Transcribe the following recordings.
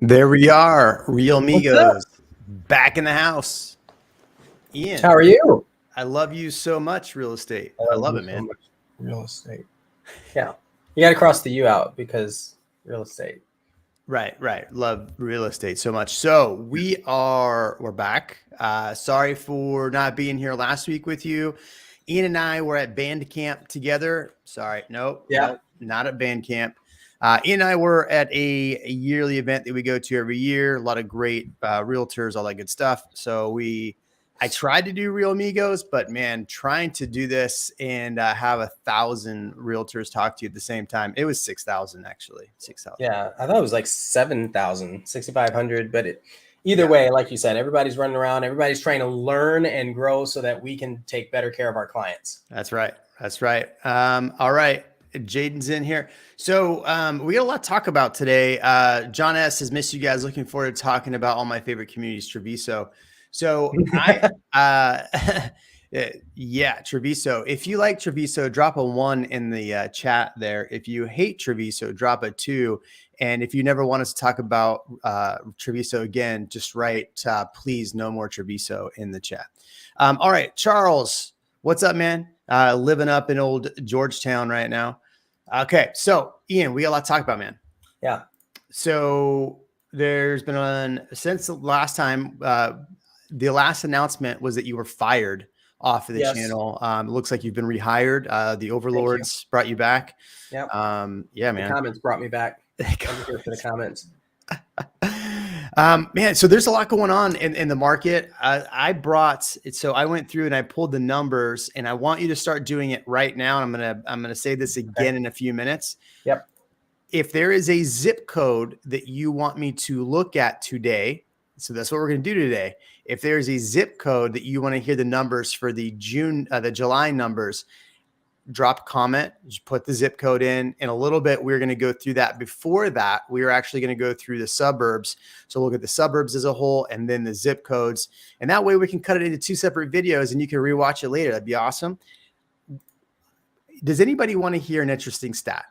There we are, Real What's Migos, back in the house. Ian, How are you? I love you so much, real estate. I love it, man. So much real estate. Yeah. You got to cross the U out because real estate. Right. Love real estate so much. So we're back. Sorry for not being here last week with you. Ian and I were at band camp together. Sorry. Nope, not at band camp. Ian and I were at a yearly event that we go to every year. A lot of great realtors, all that good stuff. So I tried to do Real Amigos, but man, trying to do this and have 1,000 realtors talk to you at the same time, it was 6,000 actually. 6,000. Yeah, I thought it was like 7,000, 6,500. But either way, like you said, everybody's running around. Everybody's trying to learn and grow so that we can take better care of our clients. That's right. All right. Jaden's in here. So we got a lot to talk about today. John S. has missed you guys. Looking forward to talking about all my favorite communities, Treviso. So Treviso. If you like Treviso, drop a 1 in the chat there. If you hate Treviso, drop a 2. And if you never want us to talk about Treviso again, just write, please, no more Treviso in the chat. All right, Charles, what's up, man? Living up in old Georgetown right now. Okay, so Ian, we got a lot to talk about, man. Yeah. So there's been since the last time, the last announcement was that you were fired off of the channel. It looks like you've been rehired. The overlords brought you back. Yep. Yeah, man. The comments brought me back. I'm here for the comments. Man, so there's a lot going on in the market. I went through and I pulled the numbers, and I want you to start doing it right now. I'm gonna say this again in a few minutes. Yep. If there is a zip code that you want me to look at today, so that's what we're gonna do today. If there's a zip code that you want to hear the numbers for the July numbers, drop a comment, just put the zip code in a little bit. We're going to go through that. Before that, we are actually going to go through the suburbs. So look at the suburbs as a whole and then the zip codes. And that way we can cut it into 2 separate videos and you can rewatch it later. That'd be awesome. Does anybody want to hear an interesting stat?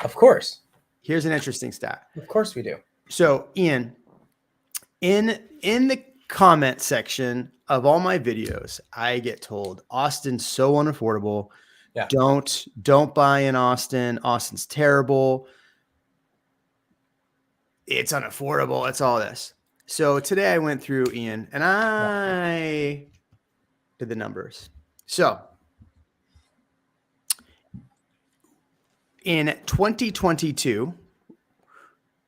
Of course. Here's an interesting stat. Of course we do. So Ian, in the comment section of all my videos, I get told Austin's so unaffordable. Yeah. Don't buy in Austin. Austin's terrible. It's unaffordable. It's all this. So today I went through, Ian, and I did the numbers. So in 2022,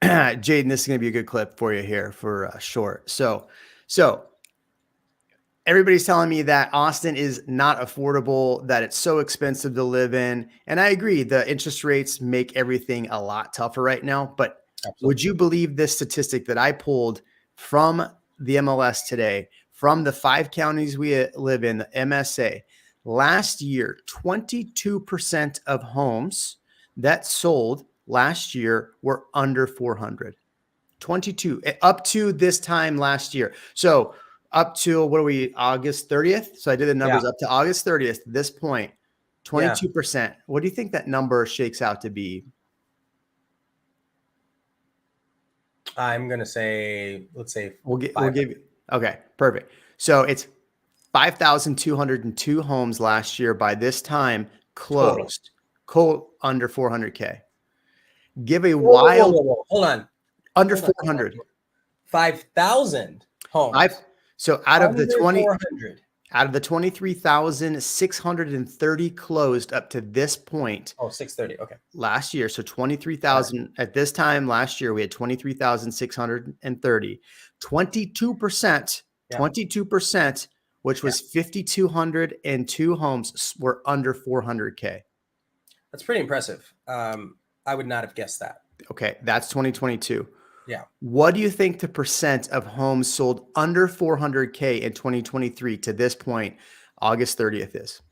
Jaden, this is going to be a good clip for you here for short. So everybody's telling me that Austin is not affordable, that it's so expensive to live in. And I agree, the interest rates make everything a lot tougher right now. But absolutely. Would you believe this statistic that I pulled from the MLS today, from the 5 counties we live in, the MSA? Last year, 22% of homes that sold last year were under 400. 22 up to this time last year. So up to, what are we, August 30th? So I did the numbers up to August 30th. At this point, 22%. Yeah. What do you think that number shakes out to be? I'm going to say, let's say we'll give you. Okay, perfect. So it's 5,202 homes last year by this time closed. Under 400K. Give a wild. Whoa. Hold on. Under 400. 5,000 homes. So out of the 23,630 closed up to this point. Oh, 630. Okay. Last year. So 23,000 at this time last year, we had 23,630, 22%, which was 5,202 homes were under 400K. That's pretty impressive. I would not have guessed that. Okay. That's 2022. Yeah. What do you think the percent of homes sold under 400K in 2023 to this point, August 30th is?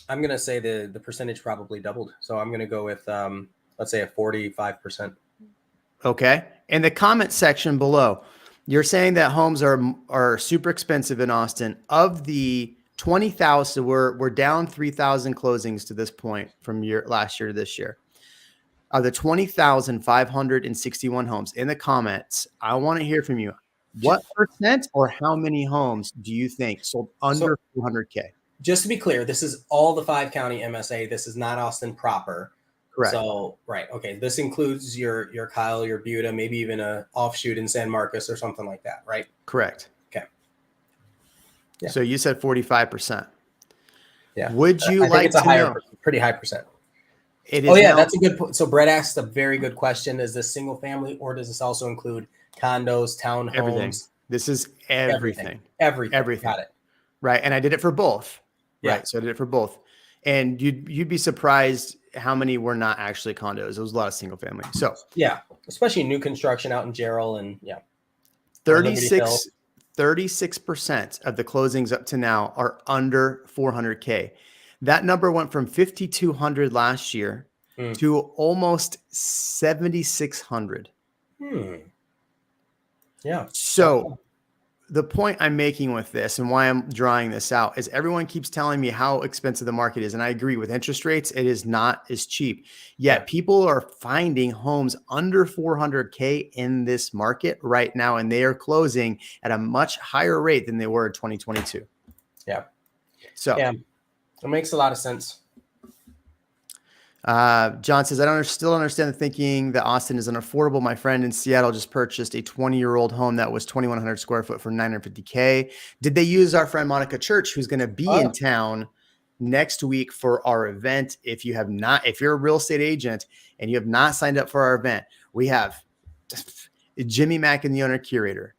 I'm going to say the percentage probably doubled. So I'm going to go with, let's say a 45%. Okay. In the comment section below, you're saying that homes are super expensive in Austin. Of the 20,000, we're down 3,000 closings to this point from last year to this year. Of the 20,561 homes in the comments, I want to hear from you. What percent or how many homes do you think sold under 400K? Just to be clear, this is all the 5-county MSA. This is not Austin proper. Correct. So, right. Okay. This includes your Kyle, your Buda, maybe even a offshoot in San Marcos or something like that, right? Correct. Okay. Yeah. So you said 45%. Yeah. Would you like it's a to know? Pretty high percent. It is that's a good point. So Brett asked a very good question. Is this single family or does this also include condos, townhomes? Everything. This is everything. Everything. Got it. Right. And I did it for both. Yeah. Right. So I did it for both. And you'd be surprised how many were not actually condos. It was a lot of single family. So yeah, especially new construction out in Gerald and 36% of the closings up to now are under 400K. That number went from 5,200 last year to almost 7,600. Yeah. So the point I'm making with this and why I'm drawing this out is everyone keeps telling me how expensive the market is. And I agree with interest rates. It is not as cheap. Yet people are finding homes under 400K in this market right now. And they are closing at a much higher rate than they were in 2022. Yeah. So it makes a lot of sense. John says, I still understand the thinking that Austin is unaffordable. My friend in Seattle just purchased a 20-year-old home that was 2,100 square foot for $950K. Did they use our friend Monica Church, who's going to be in town next week for our event? If you're a real estate agent and you have not signed up for our event, we have Jimmy Mack and the owner curator,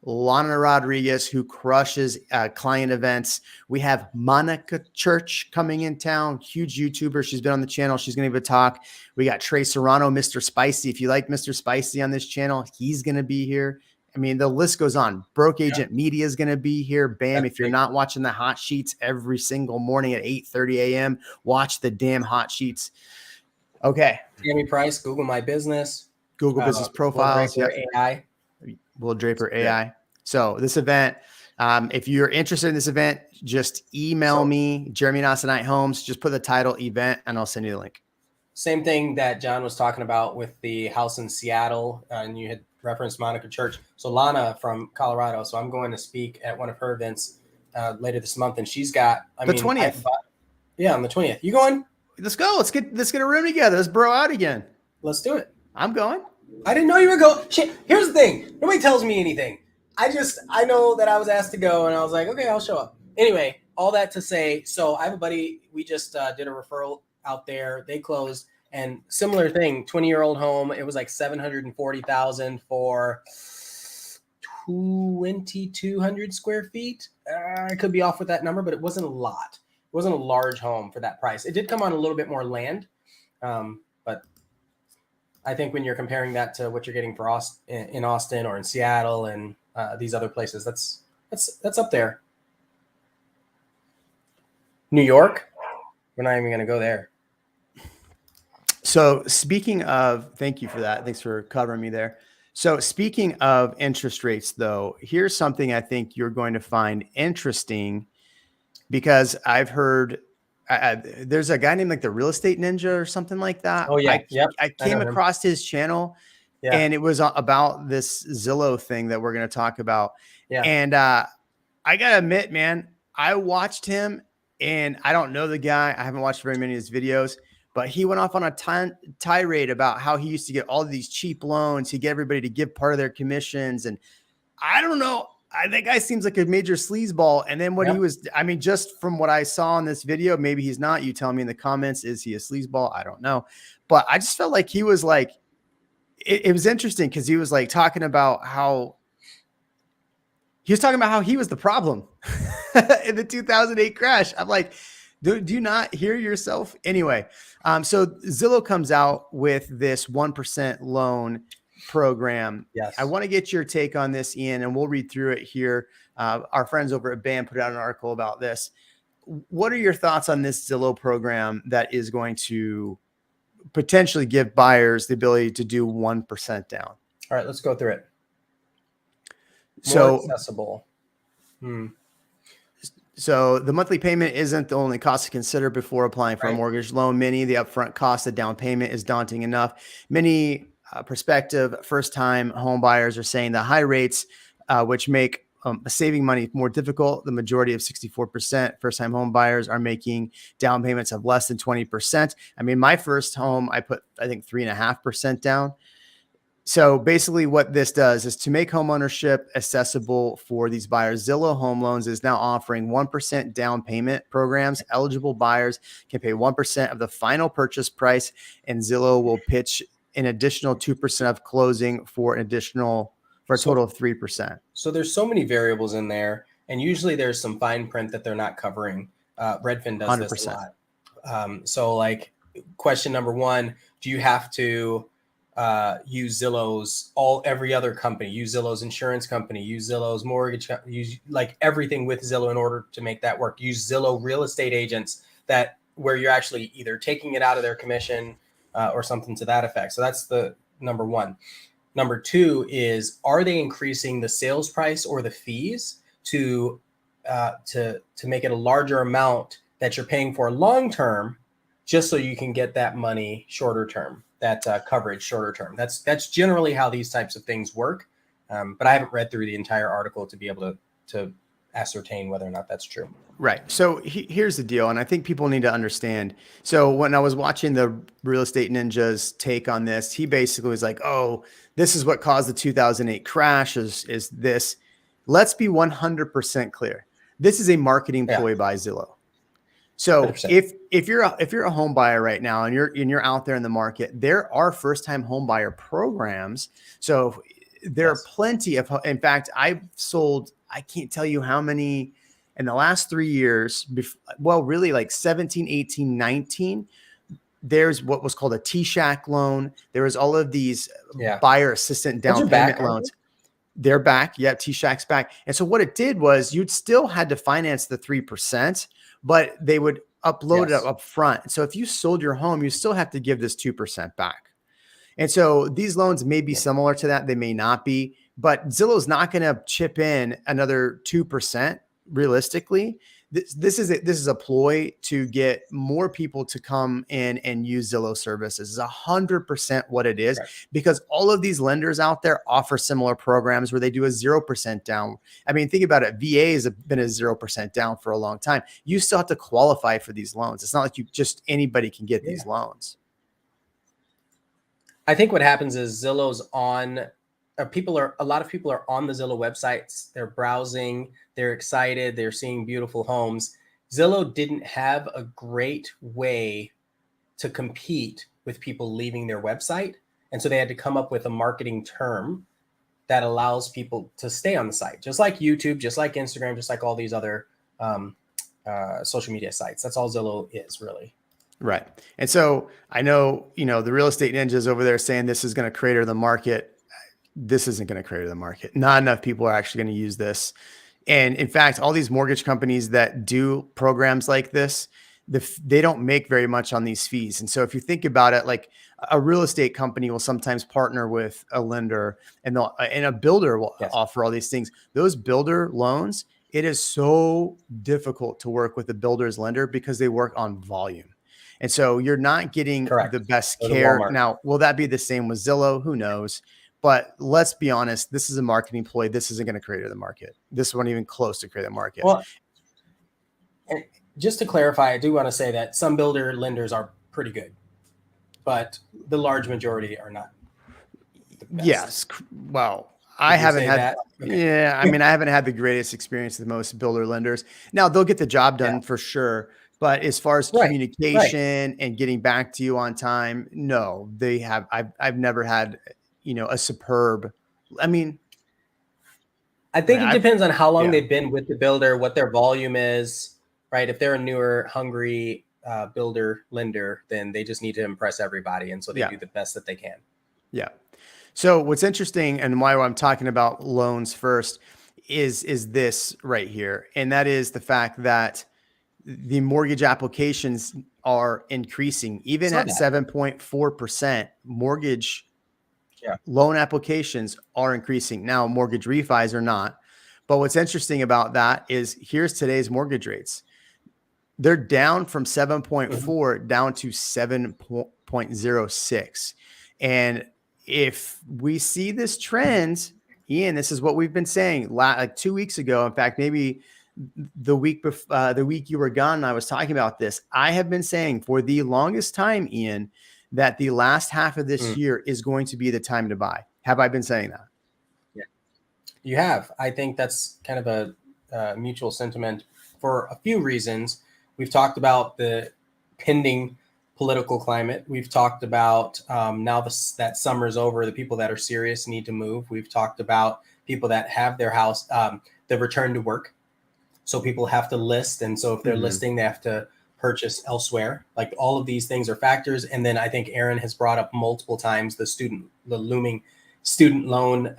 Lana Rodriguez, who crushes client events. We have Monica Church coming in town, huge YouTuber. She's been on the channel. She's going to give a talk. We got Trey Serrano, Mr. Spicy. If you like Mr. Spicy on this channel, he's going to be here. I mean, the list goes on. Broke Agent Media is going to be here. Bam. That's If you're not watching the hot sheets every single morning at 8:30 a.m., watch the damn hot sheets. Okay. Tammy Price, Google My Business. Google Business Profiles. Will Draper AI. Will Draper AI. So this event, if you're interested in this event, just email me, Jeremy and Austin Night Homes. Just put the title event and I'll send you the link. Same thing that John was talking about with the house in Seattle, and you had referenced Monica Church. So Lana from Colorado. So I'm going to speak at one of her events later this month, and she's got the 20th. Yeah, on the 20th. You going? Let's go. Let's get a room together. Let's bro out again. Let's do it. I'm going. I didn't know you were going. Shit. Here's the thing. Nobody tells me anything. I know that I was asked to go, and I was like, okay, I'll show up. Anyway, all that to say, so I have a buddy. We just did a referral out there. They closed, and similar thing, 20-year-old home. It was like $740,000 for 2,200 square feet. I could be off with that number, but it wasn't a lot. It wasn't a large home for that price. It did come on a little bit more land, but I think when you're comparing that to what you're getting for in Austin or in Seattle and these other places, that's up there. New York, we're not even going to go there. So speaking of, thank you for that. Thanks for covering me there. So speaking of interest rates, though, here's something I think you're going to find interesting, because I've heard there's a guy named like the Real Estate Ninja or something like that. Oh yeah, I came across his channel, and it was about this Zillow thing that we're going to talk about. Yeah. And I gotta admit, man, I watched him, and I don't know the guy. I haven't watched very many of his videos, but he went off on a tirade about how he used to get all of these cheap loans. He'd get everybody to give part of their commissions. And I don't know. That guy seems like a major sleazeball. And then he was, I mean, just from what I saw in this video, maybe he's not. You tell me in the comments, is he a sleazeball? I don't know. But I just felt like he was like, it was interesting because he was like talking about how he was the problem in the 2008 crash. I'm like, do you not hear yourself? Anyway, so Zillow comes out with this 1% loan program. Yes. I want to get your take on this, Ian, and we'll read through it here. Our friends over at BAM put out an article about this. What are your thoughts on this Zillow program that is going to potentially give buyers the ability to do 1% down? All right, let's go through it. More accessible. So the monthly payment isn't the only cost to consider before applying for a mortgage loan. Many, the upfront cost of down payment is daunting enough. Many prospective first-time home buyers are saying the high rates, which make saving money more difficult. The majority of 64% first-time home buyers are making down payments of less than 20%. I mean, my first home, I put, I think, 3.5% down. So basically what this does is to make homeownership accessible for these buyers. Zillow Home Loans is now offering 1% down payment programs. Eligible buyers can pay 1% of the final purchase price, and Zillow will pitch an additional 2% of closing for a total of 3%. So there's so many variables in there, and usually there's some fine print that they're not covering. Redfin does 100%. This a lot. So like question number one, do you have to use Zillow's every other company, use Zillow's insurance company, use Zillow's mortgage, use like everything with Zillow in order to make that work? Use Zillow real estate agents where you're actually either taking it out of their commission or something to that effect. So that's the number one. Number two is, are they increasing the sales price or the fees to make it a larger amount that you're paying for long term, just so you can get that money shorter term, that coverage shorter term? That's generally how these types of things work. But I haven't read through the entire article to be able to ascertain whether or not that's true. Right. So here's the deal. And I think people need to understand. So when I was watching the Real Estate Ninja's take on this, he basically was like, oh, this is what caused the 2008 crash is this. Let's be 100% clear. This is a marketing ploy by Zillow. So 100%. if you're a home buyer right now and you're out there in the market, there are first-time home buyer programs. So there are plenty of, in fact, I've sold, I can't tell you how many in the last 3 years. Well, really like 17, 18, 19. There's what was called a T-Shack loan. There was all of these buyer assistant down payment loans. They're back. Yeah, T-Shack's back. And so what it did was you'd still had to finance the 3%, but they would upload it up front. So if you sold your home, you still have to give this 2% back. And so these loans may be similar to that. They may not be, but Zillow's not going to chip in another 2% realistically. This is a ploy to get more people to come in and use Zillow services. Is 100% what it is, because all of these lenders out there offer similar programs where they do a 0% down. I mean, think about it. VA has been a 0% down for a long time. You still have to qualify for these loans. It's not like anybody can get these loans. I think what happens is Zillow's on, a lot of people are on the Zillow websites. They're browsing, they're excited, they're seeing beautiful homes. Zillow didn't have a great way to compete with people leaving their website. And so they had to come up with a marketing term that allows people to stay on the site, just like YouTube, just like Instagram, just like all these other social media sites. That's all Zillow is, really. Right. And so I know, the real estate ninjas over there saying this is going to crater the market. This isn't going to crater the market. Not enough people are actually going to use this. And in fact, all these mortgage companies that do programs like this, they don't make very much on these fees. And so if you think about it, like a real estate company will sometimes partner with a lender, and a builder will offer all these things. Those builder loans, it is so difficult to work with a builder's lender because they work on volume. And so you're not getting the best care. Now, will that be the same with Zillow? Who knows? But let's be honest, this is a marketing ploy. This isn't going to create the market. This wasn't even close to create the market. Well, and just to clarify, I do want to say that some builder lenders are pretty good, but the large majority are not the best. Yes. Well, I haven't had, I mean, I haven't had the greatest experience with most builder lenders. Now, they'll get the job done for sure. But as far as communication and getting back to you on time, no, they have. I've never had, a superb. I mean, I think it depends on how long they've been with the builder, what their volume is, right? If they're a newer, hungry builder lender, then they just need to impress everybody, and so they do the best that they can. Yeah. So what's interesting, and why I'm talking about loans first, is this right here, and that is the fact that the mortgage applications are increasing, even at 7.4%. Mortgage loan applications are increasing. Now, mortgage refis are not. But what's interesting about that is here's today's mortgage rates. They're down from 7.4 down to 7.06. And if we see this trend, Ian, this is what we've been saying like 2 weeks ago. In fact, maybe the week before, the week you were gone, I was talking about this. I have been saying for the longest time, Ian, that the last half of this year is going to be the time to buy. Have I been saying that? Yeah, you have. I think that's kind of a mutual sentiment for a few reasons. We've talked about the pending political climate. We've talked about now that summer's over, the people that are serious need to move. We've talked about people that have their house, the return to work. So people have to list. And so if they're listing, they have to purchase elsewhere. Like all of these things are factors. And then I think Aaron has brought up multiple times the looming student loan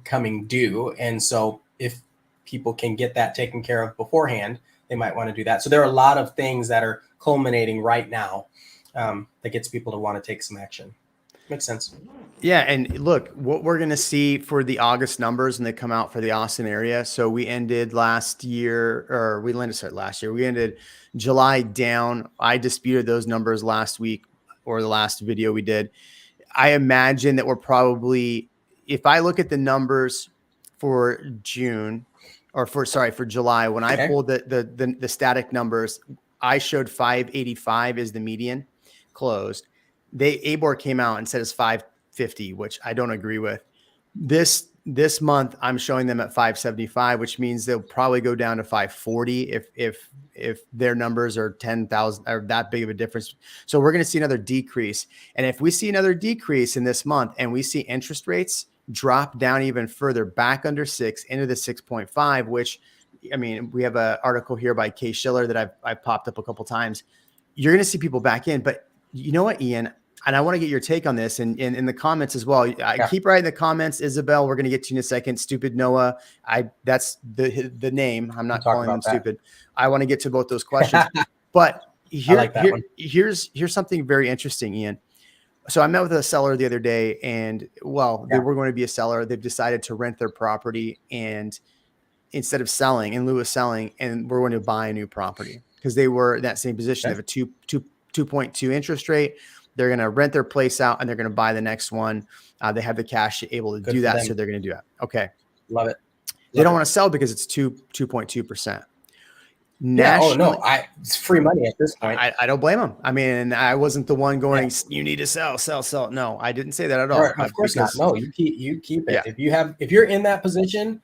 coming due. And so if people can get that taken care of beforehand, they might want to do that. So there are a lot of things that are culminating right now that gets people to want to take some action. Makes sense. Yeah. And look, what we're going to see for the August numbers when they come out for the Austin area. So we ended last year, or we ended last year. We ended July down. I disputed those numbers last week, or the last video we did. I imagine that we're probably, if I look at the numbers for June, or for July, when I pulled the static numbers, I showed 585 is the median closed. ABOR came out and said it's 550, which I don't agree with. This month, I'm showing them at 575, which means they'll probably go down to 540 if their numbers are 10,000 or that big of a difference. So we're going to see another decrease. And if we see another decrease in this month and we see interest rates drop down even further back under 6 into the 6.5, which, I mean, we have an article here by Kay Schiller that I've popped up a couple times. You're going to see people back in. But you know what, Ian? And I want to get your take on this and in the comments as well. I Yeah. keep writing the comments, Isabel. We're going to get to you in a second. Stupid Noah. That's the name. I'm not calling them stupid. I want to get to both those questions. But here's something very interesting, Ian. So I met with a seller the other day, and they were going to be a seller. They've decided to rent their property, and instead of selling, in lieu of selling, and we're going to buy a new property because they were in that same position. They have a 2.2 interest rate. They're going to rent their place out and they're going to buy the next one. They have the cash able to do that. So they're going to do that. Okay. Love it. They don't want to sell because it's 2.2%. Nationally, it's free money at this point. I don't blame them. I mean, I wasn't the one going, you need to sell. No, I didn't say that at all. Right, of course not. No, you keep it. Yeah. If you're in that position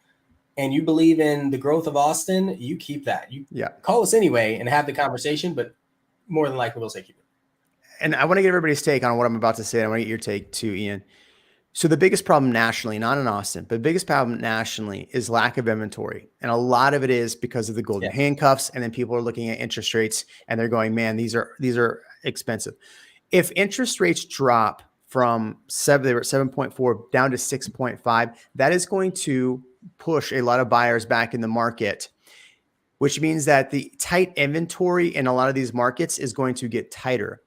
and you believe in the growth of Austin, you keep that. You call us anyway and have the conversation, but more than likely we'll say keep it. And I want to get everybody's take on what I'm about to say. I want to get your take too, Ian. So the biggest problem nationally, not in Austin, but the biggest problem nationally is lack of inventory. And a lot of it is because of the golden handcuffs. And then people are looking at interest rates and they're going, man, these are expensive. If interest rates drop from they were at 7.4 down to 6.5, that is going to push a lot of buyers back in the market, which means that the tight inventory in a lot of these markets is going to get tighter.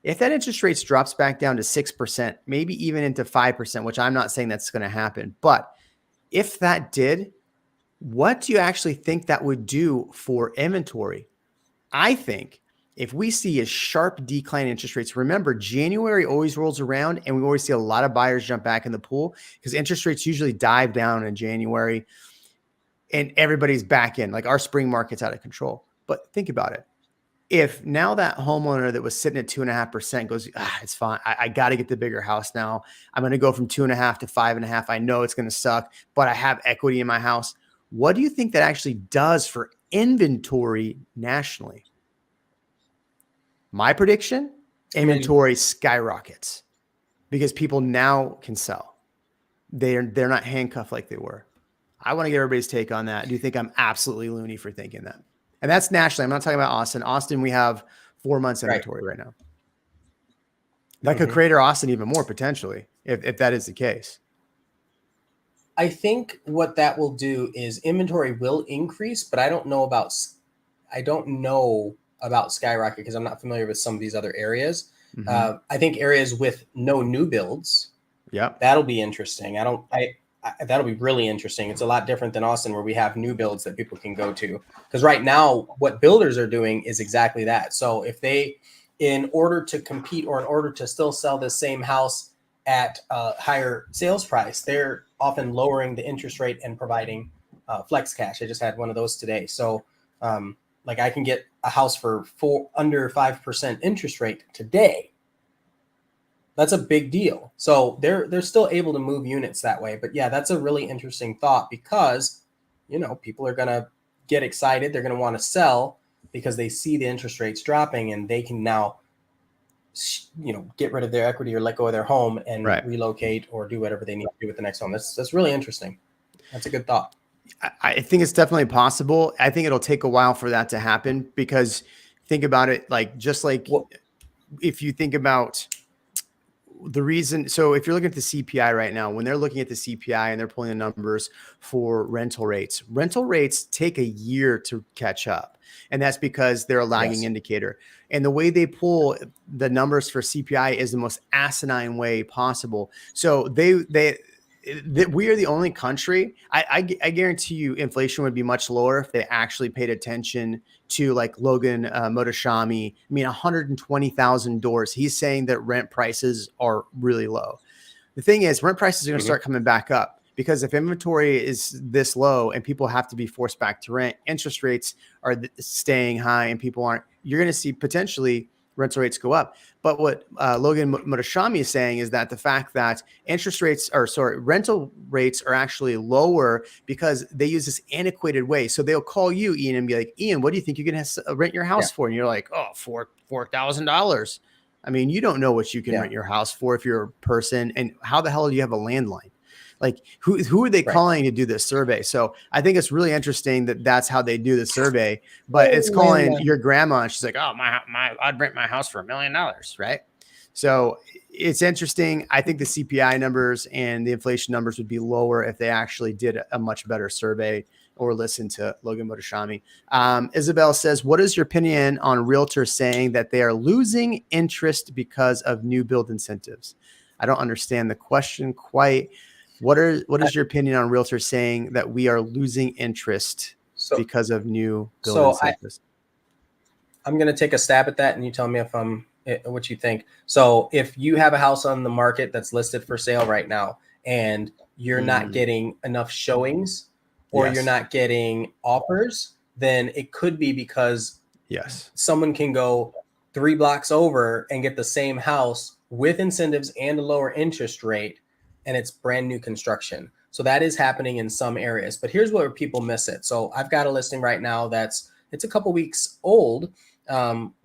If that interest rates drops back down to 6%, maybe even into 5%, which I'm not saying that's going to happen, but if that did, what do you actually think that would do for inventory? I think if we see a sharp decline in interest rates, remember January always rolls around and we always see a lot of buyers jump back in the pool because interest rates usually dive down in January and everybody's back in, like our spring market's out of control. But think about it. If now that homeowner that was sitting at 2.5% goes, it's fine. I got to get the bigger house now. I'm going to go from 2.5 to 5.5. I know it's going to suck, but I have equity in my house. What do you think that actually does for inventory nationally? My prediction, inventory skyrockets because people now can sell. They're not handcuffed like they were. I want to get everybody's take on that. Do you think I'm absolutely loony for thinking that? And that's nationally. I'm not talking about Austin. Austin, we have 4 months inventory right now. That could crater Austin even more potentially if that is the case. I think what that will do is inventory will increase, but I don't know about skyrocket because I'm not familiar with some of these other areas. I think areas with no new builds. Yeah, that'll be interesting. That'll be really interesting. It's a lot different than Austin where we have new builds that people can go to. Because right now, what builders are doing is exactly that. So if they, in order to compete or in order to still sell the same house at a higher sales price, they're often lowering the interest rate and providing flex cash. I just had one of those today. So like I can get a house for under 5% interest rate today. That's a big deal. So they're still able to move units that way. But yeah, that's a really interesting thought because, people are going to get excited. They're going to want to sell because they see the interest rates dropping and they can now, get rid of their equity or let go of their home and relocate or do whatever they need to do with the next home. That's really interesting. That's a good thought. I think it's definitely possible. I think it'll take a while for that to happen because think about it, if you think about the reason, so if you're looking at the CPI right now, when they're looking at the CPI and they're pulling the numbers for rental rates take a year to catch up. And that's because they're a lagging indicator. And the way they pull the numbers for CPI is the most asinine way possible. So we are the only country. I guarantee you inflation would be much lower if they actually paid attention to like Logan Motoshami. I mean, 120,000 doors. He's saying that rent prices are really low. The thing is, rent prices are going to start coming back up because if inventory is this low and people have to be forced back to rent, interest rates are staying high and people aren't, you're going to see potentially rental rates go up. But what Logan Motoshami is saying is that the fact that rental rates are actually lower because they use this antiquated way. So they'll call you, Ian, and be like, Ian, what do you think you're going to rent your house for? And you're like, $4,000. I mean, you don't know what you can rent your house for if you're a person. And how the hell do you have a landline? Like who are they calling to do this survey? So I think it's really interesting that that's how they do the survey, but it's calling your grandma and she's like, oh, I'd rent my house for $1 million. Right. So it's interesting. I think the CPI numbers and the inflation numbers would be lower if they actually did a much better survey or listen to Logan Motoshami. Isabel says, what is your opinion on realtors saying that they are losing interest because of new build incentives? I don't understand the question quite. What is your opinion on realtors saying that we are losing interest because of new build incentives? I'm going to take a stab at that, and you tell me what you think. So if you have a house on the market that's listed for sale right now, and you're not getting enough showings, or you're not getting offers, then it could be because someone can go 3 blocks over and get the same house with incentives and a lower interest rate, and it's brand new construction. So that is happening in some areas. But here's where people miss it. So I've got a listing right now it's a couple weeks old.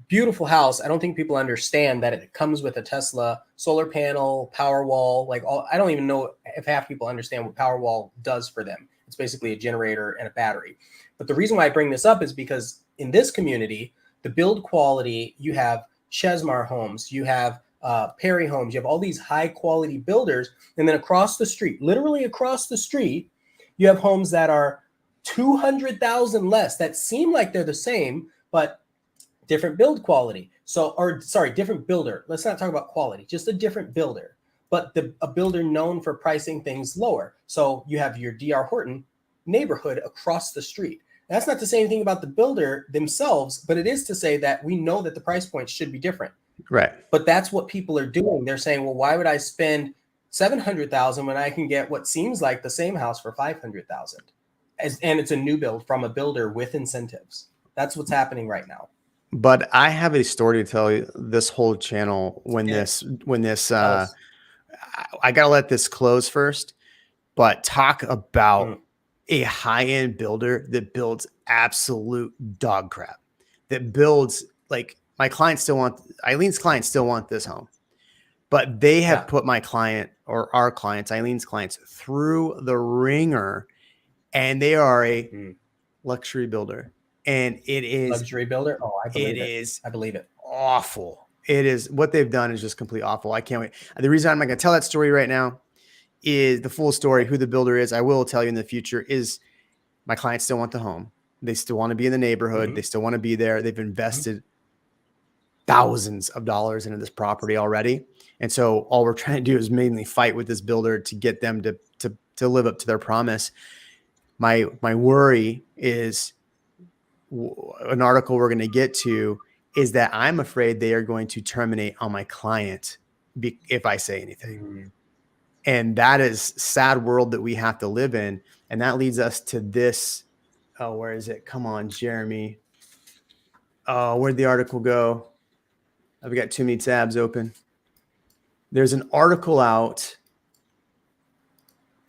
Beautiful house. I don't think people understand that it comes with a Tesla solar panel, Powerwall. I don't even know if half people understand what Powerwall does for them. It's basically a generator and a battery. But the reason why I bring this up is because in this community, the build quality, you have Chesmar Homes, you have Perry Homes, you have all these high quality builders. And then across the street, literally across the street, you have homes that are 200,000 less that seem like they're the same, but different build quality. Different builder. Let's not talk about quality, just a different builder, but a builder known for pricing things lower. So you have your DR Horton neighborhood across the street. That's not to say anything about the builder themselves, but it is to say that we know that the price points should be different. Right. But that's what people are doing. They're saying, well, why would I spend $700,000 when I can get what seems like the same house for $500,000? And it's a new build from a builder with incentives. That's what's happening right now. But I have a story to tell you. This whole channel, when I gotta let this close first. But talk about a high-end builder that builds absolute dog crap. That builds like Eileen's clients still want this home, but they have put my client or our clients, Eileen's clients, through the ringer, and they are a luxury builder. And it is luxury builder. Oh, I believe it. I believe it. Awful. It is. What they've done is just completely awful. I can't wait. The reason I'm not going to tell that story right now is the full story. Who the builder is, I will tell you in the future. Is my clients still want the home? They still want to be in the neighborhood. They still want to be there. They've invested thousands of dollars into this property already, and so all we're trying to do is mainly fight with this builder to get them to live up to their promise. My worry is an article we're going to get to is that I'm afraid they are going to terminate on my client if I say anything. And that is sad world that we have to live in. And that leads us to this. Oh, where is it? Come on, Jeremy. Oh, where'd the article go? I've got too many tabs open. There's an article out.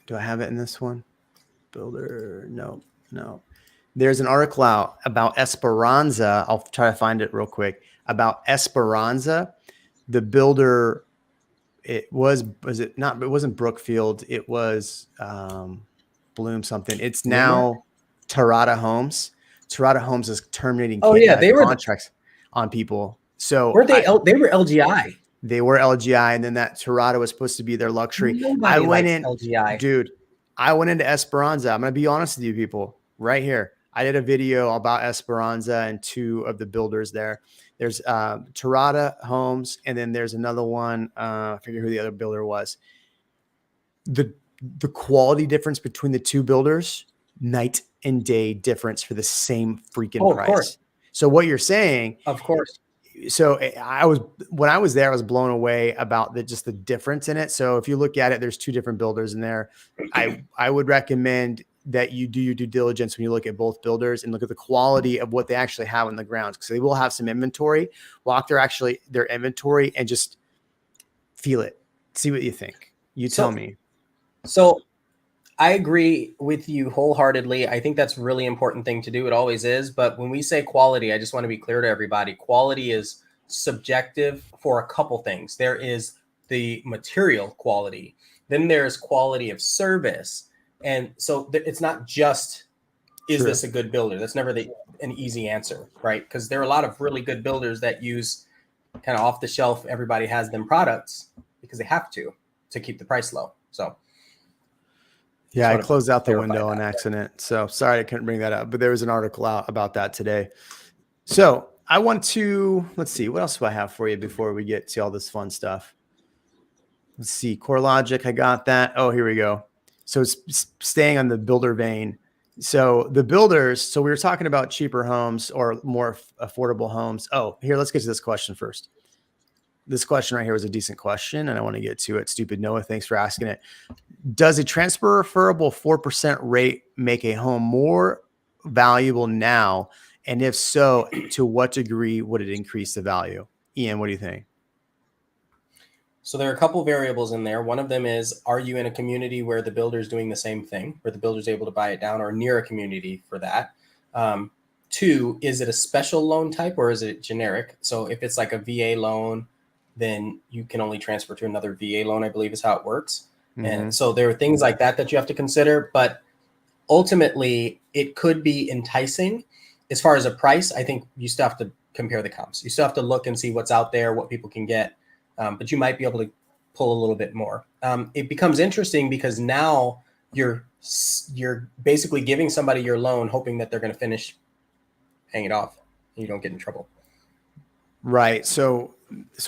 Do I have it in this one? Builder. No. There's an article out about Esperanza. I'll try to find it real quick. About Esperanza, the builder. It wasn't Brookfield. It was Bloom something. It's now Terrata Homes. Terrata Homes is terminating contracts on people. So were they were LGI. They were LGI, and then that Terrata was supposed to be their luxury. I went in, LGI. Dude. I went into Esperanza. I'm going to be honest with you people right here. I did a video about Esperanza and two of the builders there. There's Terrata Homes, and then there's another one. I forget who the other builder was. The quality difference between the two builders, night and day difference for the same freaking price. Course. So what you're saying, of course. So when I was there, I was blown away about just the difference in it. So if you look at it, there's two different builders in there. I would recommend that you do your due diligence when you look at both builders and look at the quality of what they actually have on the grounds, because they will have some inventory. Walk their inventory and just feel it. See what you think. You tell me. So I agree with you wholeheartedly. I think that's a really important thing to do. It always is. But when we say quality, I just want to be clear to everybody. Quality is subjective for a couple things. There is the material quality. Then there's quality of service. And so it's not just, is this a good builder? That's never an easy answer, right? Because there are a lot of really good builders that use kind of off the shelf, everybody has them products because they have to keep the price low. So yeah, I closed out the window on accident. So sorry I couldn't bring that up, but there was an article out about that today. So I want to, let's see, what else do I have for you before we get to all this fun stuff? Let's see, CoreLogic, I got that. Oh, here we go. So it's staying on the builder vein. So the builders, so we were talking about cheaper homes or more affordable homes. Oh, here, let's get to this question first. This question right here was a decent question, and I want to get to it. Stupid Noah, thanks for asking it. Does a transferable 4% rate make a home more valuable now? And if so, to what degree would it increase the value? Ian, what do you think? So there are a couple variables in there. One of them is, are you in a community where the builder is doing the same thing, where the builder is able to buy it down, or near a community for that? Two, is it a special loan type or is it generic? So if it's like a VA loan, then you can only transfer to another VA loan, I believe is how it works. Mm-hmm. And so there are things like that you have to consider, but ultimately it could be enticing. As far as a price, I think you still have to compare the comps. You still have to look and see what's out there, what people can get, but you might be able to pull a little bit more. It becomes interesting because now you're basically giving somebody your loan, hoping that they're going to finish paying it off and you don't get in trouble. Right. So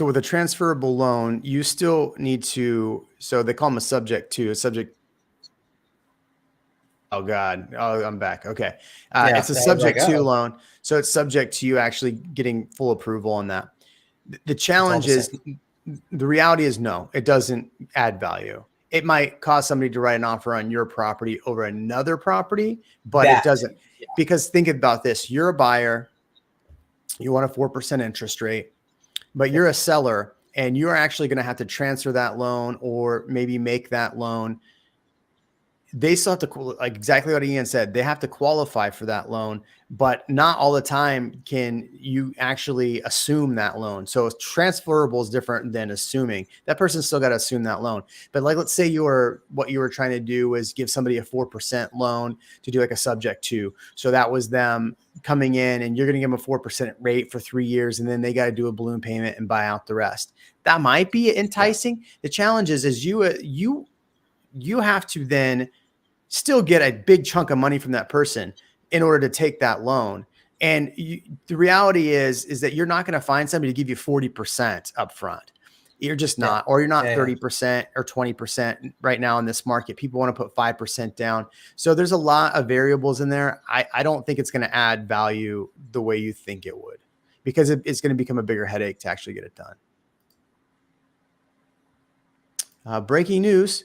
with a transferable loan, you still need to, so they call them a subject. Oh God. Oh, I'm back. Okay. It's a subject to loan. So it's subject to you actually getting full approval on that. The challenge is, the reality is no, it doesn't add value. It might cause somebody to write an offer on your property over another property, but it doesn't, because think about this. You're a buyer, you want a 4% interest rate, but you're a seller and you're actually going to have to transfer that loan or maybe make that loan. They still have to, like exactly what Ian said, they have to qualify for that loan, but not all the time can you actually assume that loan. So transferable is different than assuming. That person's still got to assume that loan. But like, let's say what you were trying to do was give somebody a 4% loan to do like a subject to. So that was them coming in and you're going to give them a 4% rate for 3 years. And then they got to do a balloon payment and buy out the rest. That might be enticing. Yeah. The challenge is you have to then still get a big chunk of money from that person in order to take that loan. And the reality is that you're not going to find somebody to give you 40% upfront. You're just not, or you're not 30% or 20% right now in this market. People want to put 5% down. So there's a lot of variables in there. I don't think it's going to add value the way you think it would, because it's going to become a bigger headache to actually get it done. Breaking news.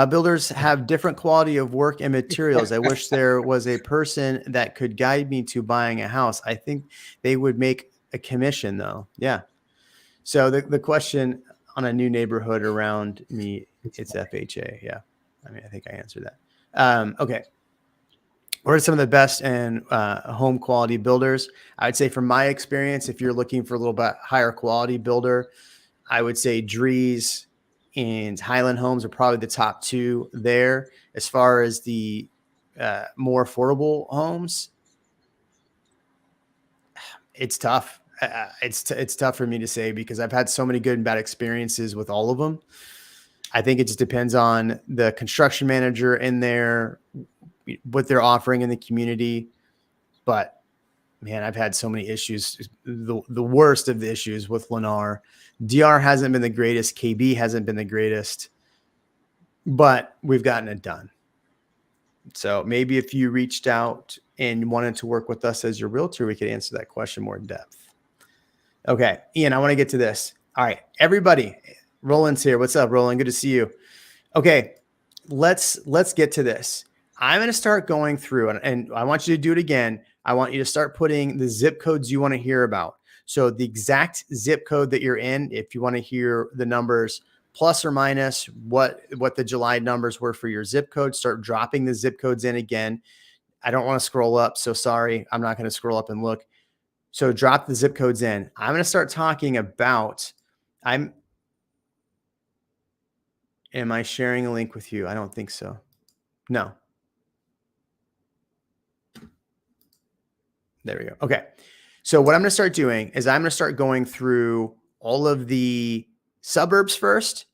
Builders have different quality of work and materials. I wish there was a person that could guide me to buying a house. I think they would make a commission though. Yeah. So the question on a new neighborhood around me, it's FHA. Yeah. I mean, I think I answered that. Okay. What are some of the best and home quality builders? I would say from my experience, if you're looking for a little bit higher quality builder, I would say Drees and Highland Homes are probably the top two there. As far as the more affordable homes, it's tough. It's tough for me to say because I've had so many good and bad experiences with all of them. I think it just depends on the construction manager in there, what they're offering in the community. But man, I've had so many issues. The worst of the issues with Lennar. DR hasn't been the greatest. KB hasn't been the greatest, but we've gotten it done. So maybe if you reached out and wanted to work with us as your realtor, we could answer that question more in depth. Okay, Ian, I want to get to this. All right, everybody, Roland's here. What's up, Roland? Good to see you. Okay, let's get to this. I'm going to start going through, and I want you to do it again. I want you to start putting the zip codes you want to hear about. So the exact zip code that you're in, if you want to hear the numbers plus or minus what the July numbers were for your zip code, start dropping the zip codes in again. I don't want to scroll up, so sorry. I'm not going to scroll up and look. So drop the zip codes in. I'm going to start talking about, am I sharing a link with you? I don't think so. No. There we go. Okay. So what I'm going to start doing is I'm going to start going through all of the suburbs first,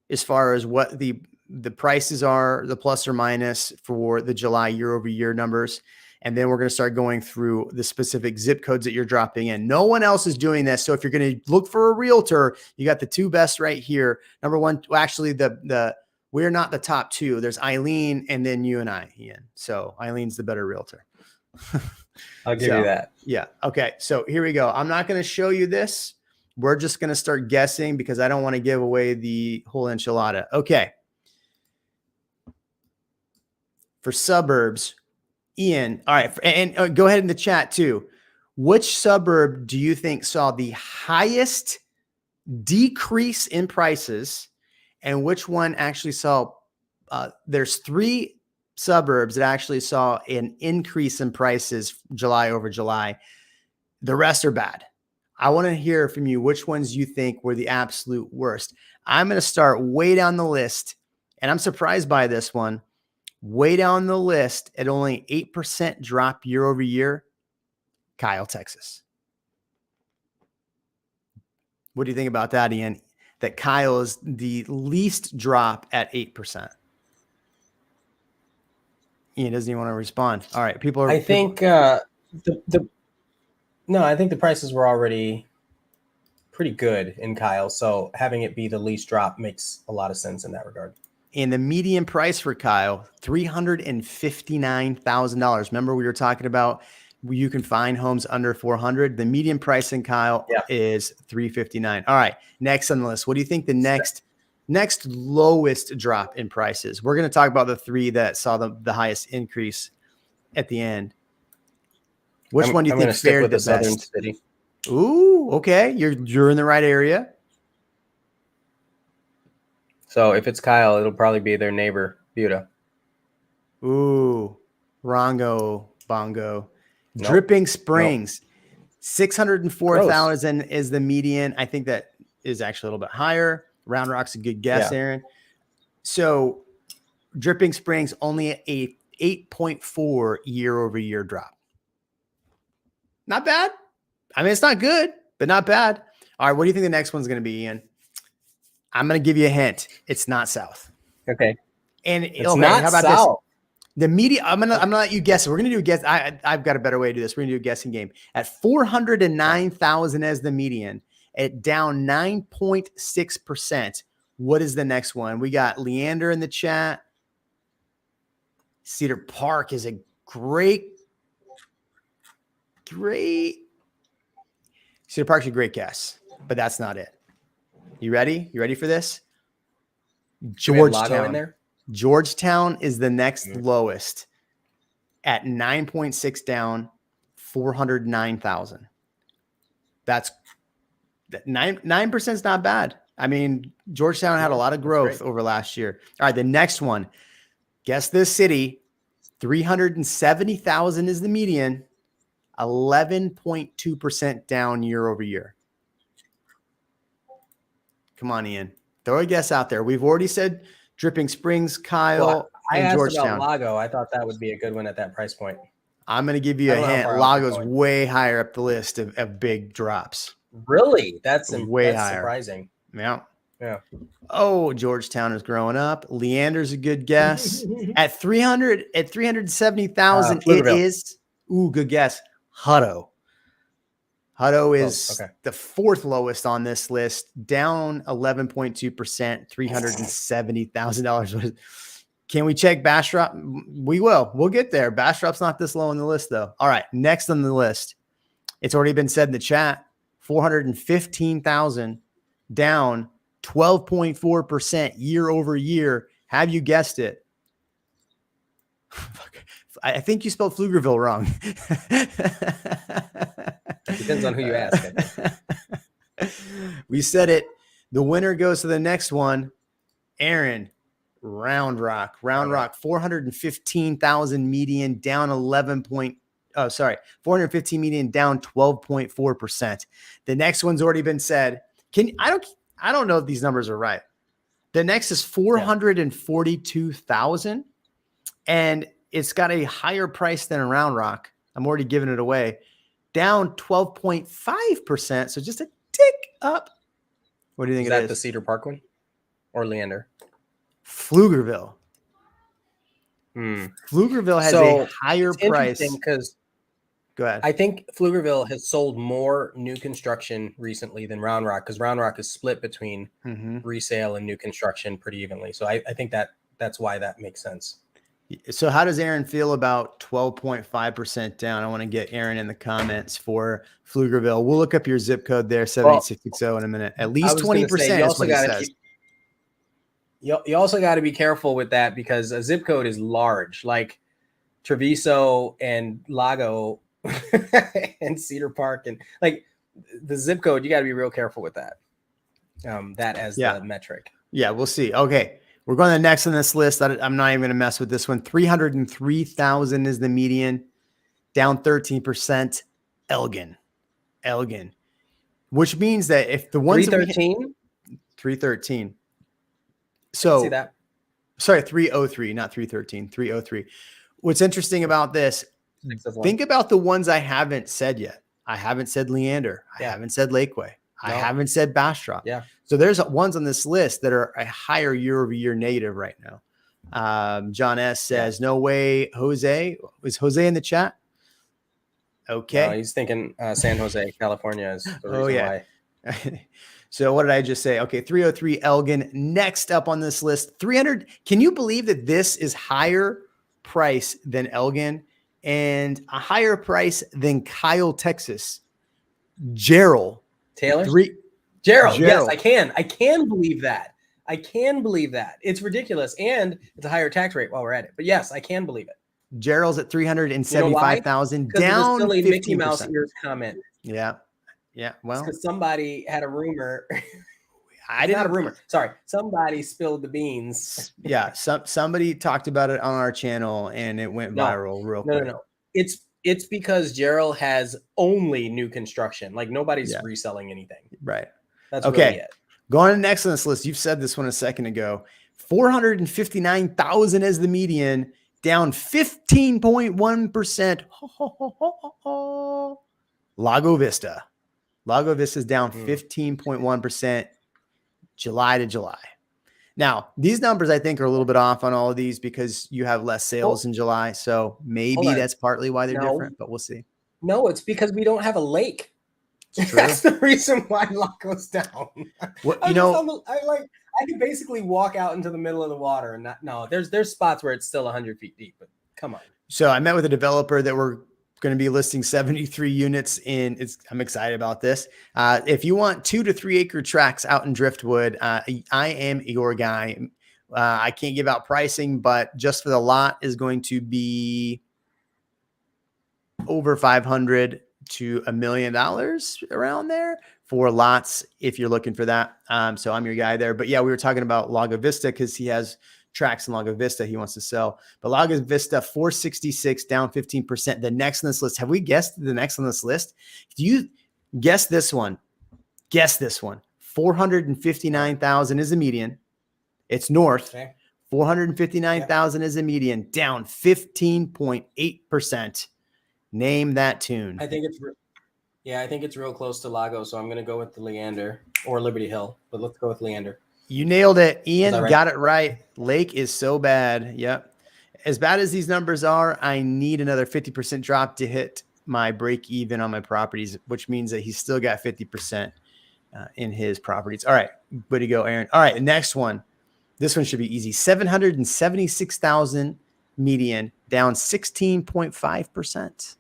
as far as what the prices are, the plus or minus for the July year over year numbers. And then we're going to start going through the specific zip codes that you're dropping in. No one else is doing this. So if you're going to look for a realtor, you got the two best right here. Number one, well, actually we're not the top two. There's Eileen and then you and I, Ian. So Eileen's the better realtor. I'll give you that. Yeah. Okay. So here we go. I'm not going to show you this. We're just going to start guessing because I don't want to give away the whole enchilada. Okay. For suburbs, Ian. All right. And go ahead in the chat too. Which suburb do you think saw the highest decrease in prices, and which one actually saw, there's 3 suburbs that actually saw an increase in prices July over July. The rest are bad. I want to hear from you which ones you think were the absolute worst. I'm going to start way down the list, and I'm surprised by this one. Way down the list at only 8% drop year over year, Kyle, Texas. What do you think about that, Ian? That Kyle is the least drop at 8%. Ian doesn't even want to respond. All right, people are. I think I think the prices were already pretty good in Kyle, so having it be the least drop makes a lot of sense in that regard. And the median price for Kyle, $359,000. Remember, we were talking about you can find homes under 400. The median price in Kyle is $359,000. All right, next on the list. What do you think the next lowest drop in prices? We're going to talk about the 3 that saw the highest increase at the end. Which one do you think fared the Southern best? City. Ooh, okay. You're in the right area. So if it's Kyle, it'll probably be their neighbor, Buda. Ooh, Rongo, Bongo. Nope. Dripping Springs, 604,000 is the median. I think that is actually a little bit higher. Round Rock's a good guess, Aaron. So Dripping Springs only a 8.4 year over year drop. Not bad. I mean, it's not good, but not bad. All right, what do you think the next one's going to be, Ian? I'm going to give you a hint. It's not south. Okay. And it's not how about south. This? The media, I'm gonna let you guess it. We're gonna do a guess. I've got a better way to do this. We're gonna do a guessing game. At 409,000 as the median, at down 9.6%. What is the next one? We got Leander in the chat. Cedar Park is a great. Cedar Park's a great guess, but that's not it. You ready? You ready for this? Georgetown. In there? Georgetown is the next lowest at 9.6 down, 409,000. That's 9% is not bad. I mean, Georgetown had a lot of growth over last year. All right, the next one. Guess this city. 370,000 is the median, 11.2% down year over year. Come on, Ian. Throw a guess out there. We've already said Dripping Springs, Kyle, and Georgetown. I asked about Lago. I thought that would be a good one at that price point. I'm going to give you a hint. Lago's way higher up the list of big drops. Really? That's way higher. Surprising. Yeah. Yeah. Oh, Georgetown is growing up. Leander's a good guess. At 370,000, it is. Ooh, good guess. Hutto. Hutto is the 4th lowest on this list, down 11.2%, $370,000. Can we check Bastrop? We will. We'll get there. Bastrop's not this low on the list, though. All right, next on the list. It's already been said in the chat, 415,000, down 12.4% year over year. Have you guessed it? I think you spelled Pflugerville wrong. Depends on who you ask. We said it. The winner goes to the next one. Aaron, Round Rock. 415,000 median, down 415 median, down 12.4%. The next one's already been said. I don't know if these numbers are right. The next is 442,000, and it's got a higher price than a Round Rock. I'm already giving it away. Down 12.5%. So just a tick up. What do you think Is that the Cedar Park one or Leander? Pflugerville. Pflugerville has a higher price. Because go ahead. I think Pflugerville has sold more new construction recently than Round Rock, because Round Rock is split between resale and new construction pretty evenly. So I think that's why that makes sense. So how does Aaron feel about 12.5% down? I want to get Aaron in the comments for Pflugerville. We'll look up your zip code there, 78660 in a minute. At least 20% is what he says. You also got to be careful with that, because a zip code is large, like Treviso and Lago and Cedar Park, and like the zip code, you got to be real careful with that. That as the metric. Yeah, we'll see. Okay. We're going to the next on this list. I'm not even going to mess with this one. 303,000 is the median, down 13%. Elgin, which means that if the ones 313. So see that? Sorry, 303, not 313, 303. What's interesting about this, think about the ones I haven't said yet. I haven't said Leander. I haven't said Lakeway. I haven't said Bastrop. Yeah. So there's ones on this list that are a higher year-over-year negative right now. John S. says, no way, Jose. Is Jose in the chat? Okay. No, he's thinking San Jose, California is the reason why. So what did I just say? Okay, 303 Elgin. Next up on this list, 300. Can you believe that this is higher price than Elgin and a higher price than Kyle, Texas? Gerald. Taylor? Gerald. Yes, I can. I can believe that. It's ridiculous. And it's a higher tax rate while we're at it. But yes, I can believe it. Gerald's at 375,000, down 15%. Mickey Mouse ears comment. Yeah. Well, because somebody had a rumor. Not a rumor. Sorry. Somebody spilled the beans. Yeah. Somebody talked about it on our channel and it went viral real quick. No. It's because Gerald has only new construction. Like nobody's reselling anything. Right. That's okay. Really it. Going to the next on this list. You've said this one a second ago. 459,000 as the median, down 15.1%. Lago Vista. Lago Vista is down 15.1% July to July. Now, these numbers I think are a little bit off on all of these because you have less sales in July. So maybe that's partly why they're different, but we'll see. No, it's because we don't have a lake. That's the reason why Lago's down. Well, I can basically walk out into the middle of the water and there's spots where it's still 100 feet deep, but come on. So I met with a developer that we're going to be listing 73 units in. I'm excited about this. If you want 2 to 3 acre tracts out in Driftwood, I am your guy. I can't give out pricing, but just for the lot is going to be over $500 to $1 million around there for lots if you're looking for that. So I'm your guy there. But yeah, we were talking about Lago Vista because he has tracks in Lago Vista he wants to sell. But Lago Vista 466, down 15%. The next on this list. Have we guessed the next on this list? Do you guess this one? Guess this one. 459,000 is the median. It's north. Okay. 459,000 is the median, down 15.8%. Name that tune. I think it's real close to Lago, so I'm going to go with the Leander or Liberty Hill, but let's go with Leander. You nailed it. Ian got it right. Lake is so bad. Yep. As bad as these numbers are, I need another 50% drop to hit my break even on my properties, which means that he's still got 50% in his properties. All right. Way to go, Aaron. All right. Next one. This one should be easy. 776,000 median, down 16.5%.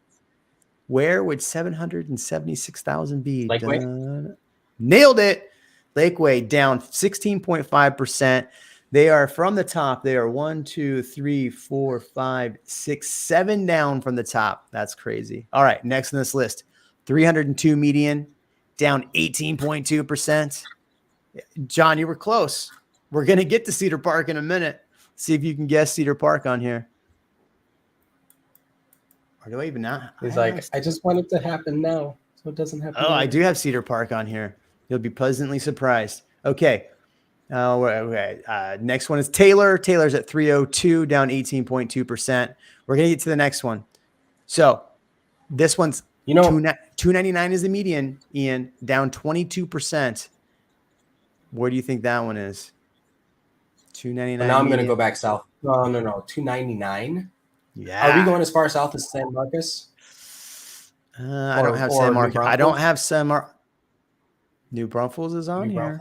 Where would 776,000 be? Lakeway? Nailed it. Lakeway down 16.5%. They are from the top. They are 1, 2, 3, 4, 5, 6, 7 down from the top. That's crazy. All right. Next on this list, 302 median, down 18.2%. John, you were close. We're going to get to Cedar Park in a minute. See if you can guess Cedar Park on here. Or do I even not? He's like, I just want it to happen now, so it doesn't happen. Oh, I do have Cedar Park on here. You'll be pleasantly surprised. Okay. Next one is Taylor. Taylor's at 302, down 18.2%. We're going to get to the next one. So this one's You know, 299 is the median, Ian, down 22%. Where do you think that one is? 299. now I'm going to median. go back south. No. 299. Yeah. Are we going as far south as San Marcos? I don't have San Marcos. I don't have San Marcos. New Braunfels is on here.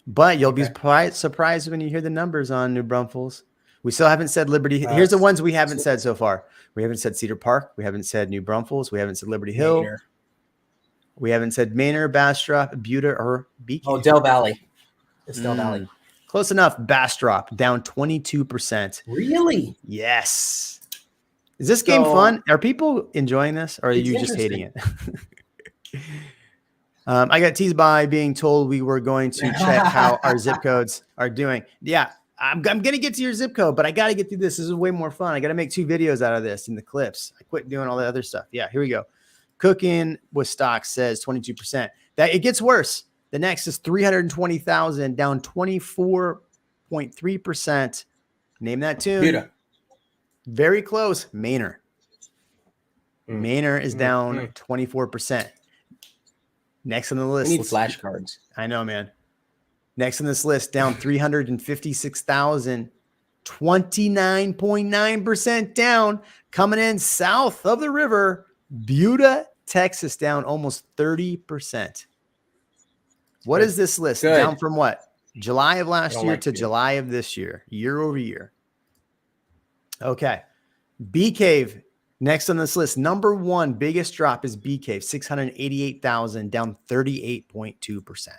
But you'll be surprised when you hear the numbers on New Braunfels. We still haven't said Liberty. Here's the ones we haven't said so far. We haven't said Cedar Park. We haven't said New Braunfels. We haven't said Liberty Hill. Manor. We haven't said Manor, Bastrop, Buda, or Beacon. Oh, Del Valley. It's Del Valley. Close enough. Bastrop down 22%. Really? Yes. Is this game fun? Are people enjoying this, or are you just hating it? I got teased by being told we were going to check how our zip codes are doing. Yeah, I'm going to get to your zip code, but I got to get through this. This is way more fun. I got to make 2 videos out of this in the clips. I quit doing all the other stuff. Yeah, here we go. Cooking with stocks says 22%. That it gets worse. The next is 320,000, down 24.3%. Name that tune. Buda. Very close. Manor. Manor is down 24%. Next on the list. We need flashcards. I know, man. Next on this list, down 356,000, 29.9% down. Coming in south of the river, Buda, Texas, down almost 30%. What is this list? Good. Down from what? July of last year to July of this year, year over year. Okay. Bee Cave, next on this list. Number 1 biggest drop is Bee Cave, 688,000, down 38.2%.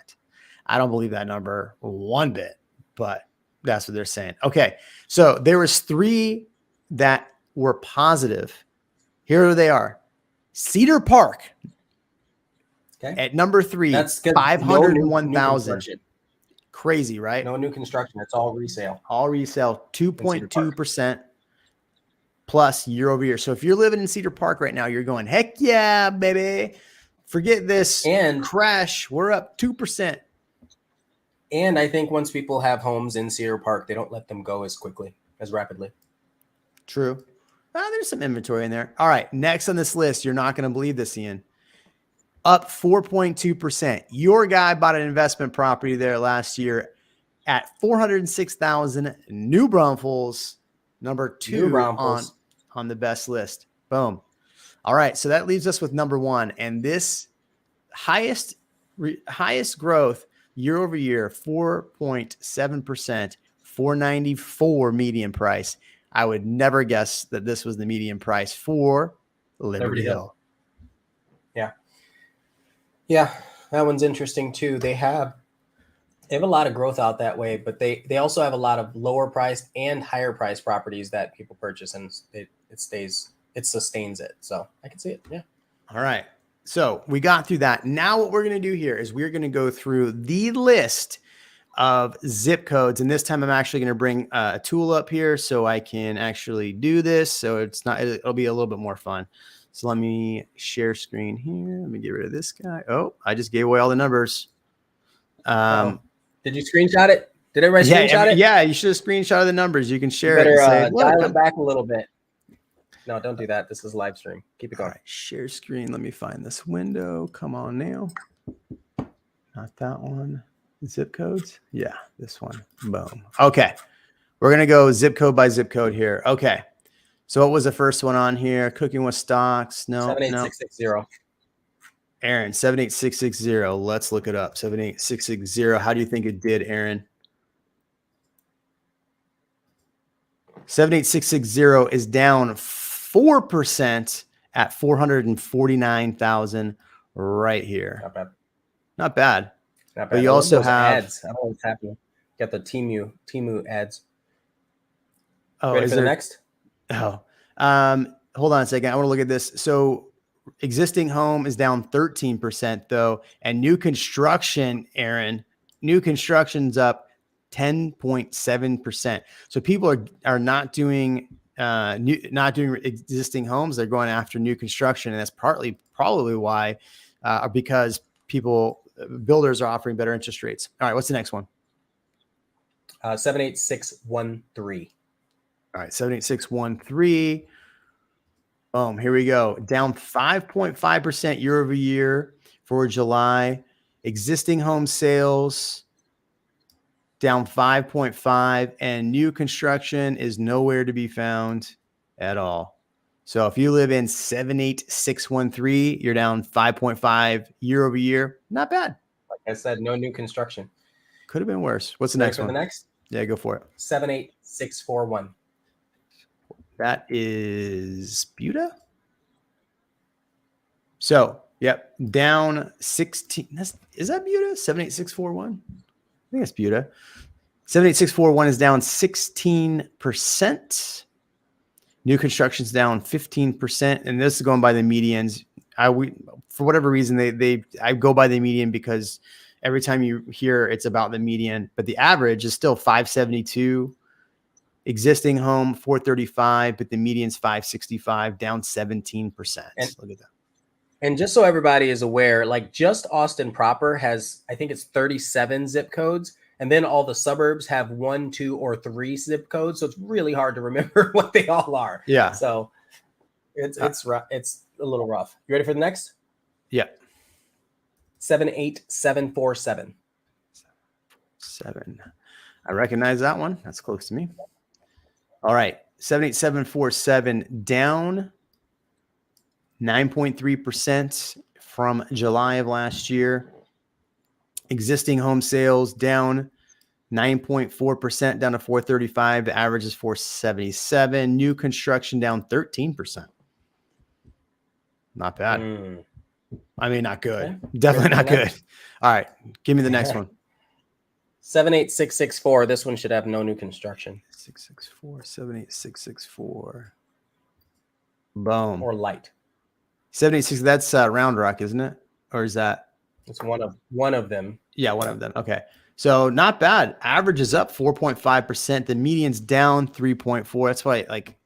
I don't believe that number one bit, but that's what they're saying. Okay. So there was 3 that were positive. Here they are. Cedar Park. Okay. At number 3, that's 501,000. Crazy, right? No new construction. It's all resale. All resale, 2.2% plus year over year. So if you're living in Cedar Park right now, you're going, heck yeah, baby. Forget this and crash. We're up 2%. And I think once people have homes in Cedar Park, they don't let them go as quickly, as rapidly. True. There's some inventory in there. All right. Next on this list, you're not going to believe this, Ian. Up 4.2%. Your guy bought an investment property there last year at 406,000. New Braunfels, number 2 on the best list. Boom. All right. So that leaves us with number 1. And this highest growth year over year, 4.7%, 494 median price. I would never guess that this was the median price for Liberty Hill. Yeah, that one's interesting too. They have a lot of growth out that way, but they also have a lot of lower priced and higher priced properties that people purchase, and it sustains it. So I can see it. Yeah. All right. So we got through that. Now what we're going to do here is we're going to go through the list of zip codes. And this time I'm actually going to bring a tool up here so I can actually do this. So it'll be a little bit more fun. So let me share screen here. Let me get rid of this guy. Oh, I just gave away all the numbers. Did you screenshot it? Did everybody screenshot it? Yeah, you should have screenshotted the numbers. You can share it. Say, dial it back a little bit. No, don't do that. This is live stream. Keep it going. All right, share screen. Let me find this window. Come on now. Not that one. Zip codes. Yeah, this one. Boom. Okay. We're going to go zip code by zip code here. Okay. So what was the first one on here? Cooking with stocks. No. 78660. Aaron, 78660. Let's look it up. 78660. How do you think it did, Aaron? 78660 is down 4% at 449,000 right here. Not bad. Not bad. Not bad. But you also have ads. I don't know what's happening. Got the Temu ads. Oh, ready for the next? Oh, hold on a second. I want to look at this. So existing home is down 13% though. And new construction, Aaron, new construction's up 10.7%. So people are not doing existing homes. They're going after new construction. And that's probably why, because builders are offering better interest rates. All right. What's the next one? 78613. All right. 78613. Boom. Here we go. Down 5.5% year over year for July. Existing home sales down 5.5, and new construction is nowhere to be found at all. So if you live in 78613, you're down 5.5 year over year. Not bad. Like I said, no new construction. Could have been worse. What's the next one? The next? Yeah, go for it. 78641. That is Buda. So, yep, down 16. Is that Buda? 78641? I think it's Buda. 78641 is down 16%. New construction's down 15%. And this is going by the medians. For whatever reason, I go by the median because every time you hear it's about the median, but the average is still 572. Existing home 435, but the median's 565, down 17%. Look at that. And just so everybody is aware, like just Austin proper has, I think it's 37 zip codes. And then all the suburbs have 1, 2, or 3 zip codes. So it's really hard to remember what they all are. Yeah. So it's a little rough. You ready for the next? Yeah. 78747. 7. I recognize that one. That's close to me. All right. 78747 down 9.3% from July of last year. Existing home sales down 9.4%, down to 435. The average is 477. New construction down 13%. Not bad. I mean, not good. Okay. Definitely not good. All right. Give me the next one. 78664. This one should have no new construction. 78664. Boom. Or light. 786. That's Round Rock, isn't it? Or is that? It's one of them. Yeah, one of them. Okay. So not bad. Average is up 4.5%. The median's down 3.4. That's why, like,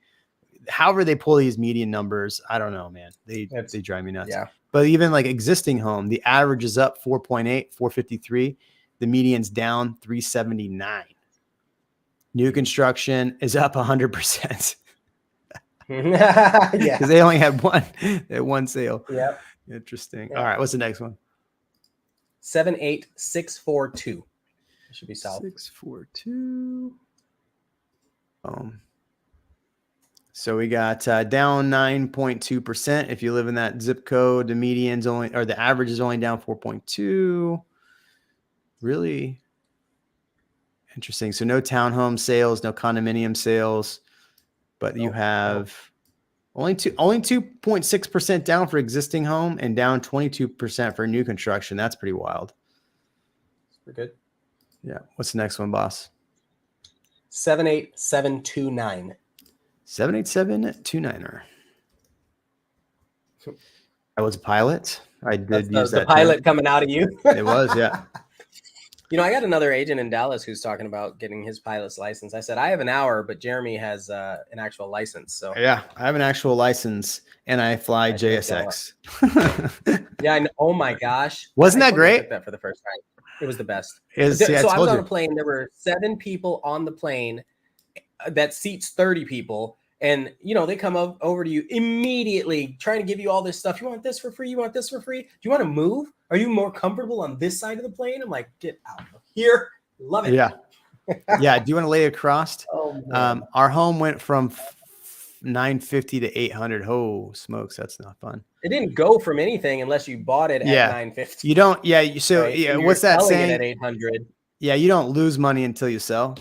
however they pull these median numbers, I don't know, man. They drive me nuts. Yeah. But even like existing home, the average is up 4.8, 453. The median's down 379. New construction is up 100%. Yeah. Because they only had one sale. Yep. Interesting. Yeah. All right. What's the next one? 78642. It should be south. 642. So we got down 9.2%. If you live in that zip code, the median's only, or the average is only down 4.2. Really interesting. So no townhome sales, no condominium sales, but you have only 2.6% down for existing home and down 22% for new construction. That's pretty wild. We're good. Yeah. What's the next one, boss? 78729. 78729er. I was a pilot. I did use the that pilot term. coming out of you. It was, yeah. You know, I got another agent in Dallas who's talking about getting his pilot's license. I said, I have an hour, but Jeremy has an actual license. So yeah, I have an actual license and I fly JSX. Yeah, I know. Oh my gosh. Wasn't that I great? took that for the first time. It was the best. I I was on you. a plane. There were 7 people on the plane that seats 30 people. And, you know, they come over to you immediately trying to give you all this stuff. You want this for free? You want this for free? Do you want to move? Are you more comfortable on this side of the plane? I'm like, get out of here. Love it. Yeah. Yeah. Do you want to lay across? Oh, our home went from 950 to 800. Oh, smokes. That's not fun. It didn't go from anything unless you bought it at 950. You don't. Yeah. So, right? yeah. So what's that saying? At 800. Yeah. You don't lose money until you sell.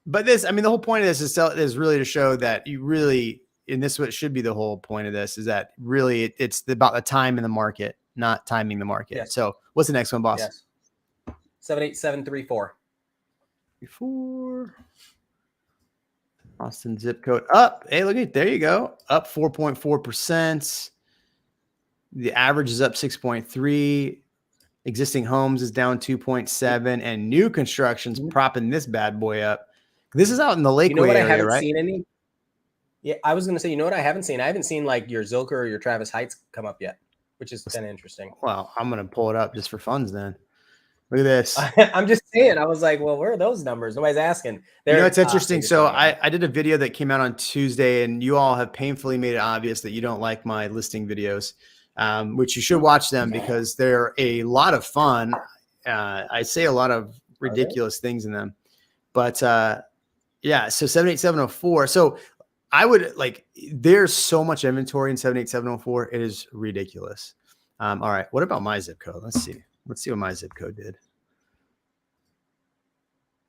But this, I mean, the whole point of this is really to show that you really, and this what should be the whole point of this, is that really it's about the time in the market, not timing the market. Yes. So what's the next one, boss? Yes. 78734. Austin zip code up. Hey, look at, there you go. Up 4.4%. The average is up 6.3. Existing homes is down 2.7, and new construction's propping this bad boy up. This is out in the Lakeway area, I haven't right? seen any. Yeah, I was going to say, you know what I haven't seen? I haven't seen like your Zilker or your Travis Heights come up yet, which is kind of interesting. Well, I'm going to pull it up just for funds then. Look at this. I'm just saying. I was like, well, where are those numbers? Nobody's asking. It's interesting. So I did a video that came out on Tuesday, and you all have painfully made it obvious that you don't like my listing videos, which you should watch them because they're a lot of fun. I say a lot of ridiculous things in them, but yeah. So 78704. So I would there's so much inventory in 78704. It is ridiculous. All right. What about my zip code? Let's see. Let's see what my zip code did.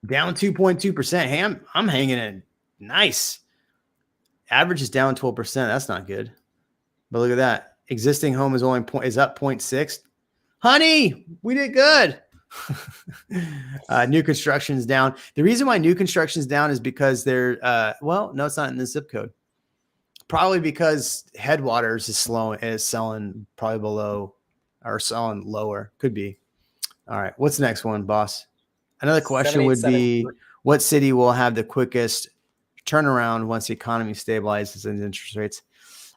Down 2.2%. Hey, I'm hanging in nice. Average is down 12%. That's not good. But look at that. Existing home is up 0.6. Honey, we did good. New construction is down. The reason why new construction is down is because they're no, it's not in the zip code. Probably because Headwaters is selling probably below or selling lower. Could be. All right. What's the next one, boss? Another question would be, what city will have the quickest turnaround once the economy stabilizes and interest rates?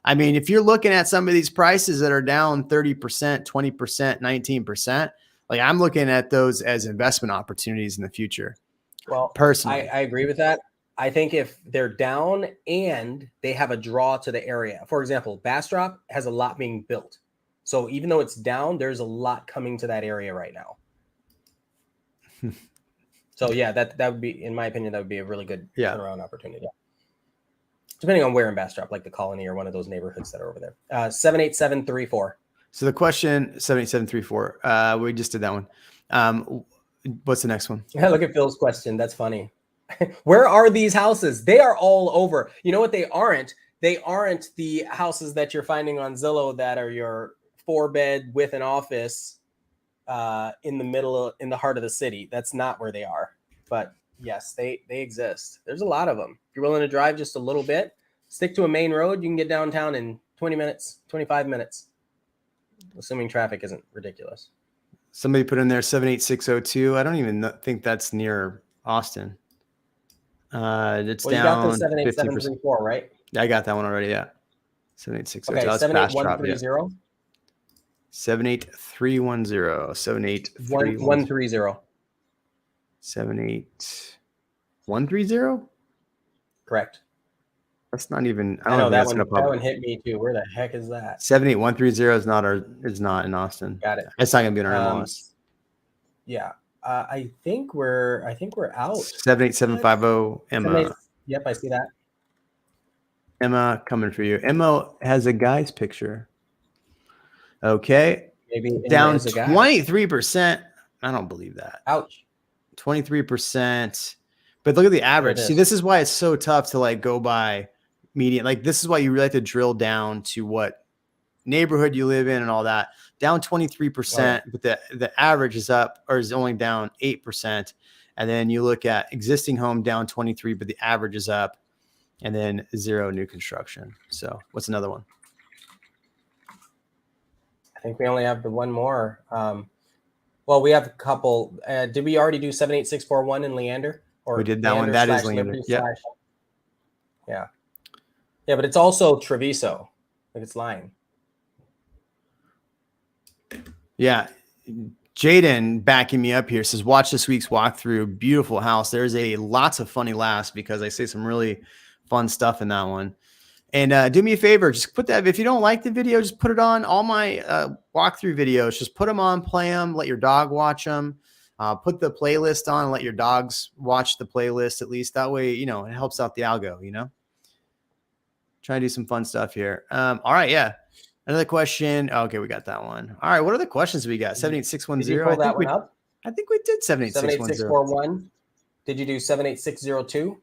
I mean, if you're looking at some of these prices that are down 30%, 20%, 19%, I'm looking at those as investment opportunities in the future. Well, personally, I agree with that. I think if they're down and they have a draw to the area, for example, Bastrop has a lot being built. So even though it's down, there's a lot coming to that area right now. So yeah, that would be, in my opinion, that would be a really good turnaround opportunity. Depending on where in Bastrop, like the Colony or one of those neighborhoods that are over there. 78734. So the question 78734. We just did that one. What's the next one? Yeah, look at Phil's question. That's funny. Where are these houses? They are all over. You know what they aren't? They aren't the houses that you're finding on Zillow that are your 4-bed with an office in the heart of the city. That's not where they are. But yes, they exist. There's a lot of them. If you're willing to drive just a little bit, stick to a main road, you can get downtown in 20 minutes, 25 minutes, assuming traffic isn't ridiculous. Somebody put in there 78602. I don't even think that's near Austin. It's down. You got the 78734, right? I got that one already. Yeah. 78602. Okay, 78130. 78310. 78130. 78130. Correct. That's not even. I know that one. That one hit me too. Where the heck is that? 78130 is not in Austin. Got it. It's not gonna be in our MLS. Yeah. I think we're out. 78750. Emma. Yep, I see that. Emma coming for you. Emma has a guy's picture. Okay. Maybe down 23%. I don't believe that. Ouch. 23%. But look at the average. See, this is why it's so tough to go by median. This is why you really have to drill down to what neighborhood you live in and all that. Down 23%, but the average is up or is only down 8%. And then you look at existing home down 23, but the average is up, and then 0 new construction. So what's another one? I think we only have the one more. Well, we have a couple. Did we already do 78641 in Leander? Or we did that one. That is Leander. Yeah. Yeah. Yeah, but it's also Treviso. It's lying. Yeah. Jaden backing me up here says, watch this week's walkthrough. Beautiful house. There's lots of funny laughs because I say some really fun stuff in that one. And do me a favor, just put that. If you don't like the video, just put it on all my walkthrough videos. Just put them on, play them, let your dog watch them. Put the playlist on and let your dogs watch the playlist at least. That way, it helps out the algo, Try to do some fun stuff here. All right. Yeah. Another question. Okay. We got that one. All right. What other questions we got? 78610. Did you pull that one up? I think we did 78610. 78641. Did you do 78602?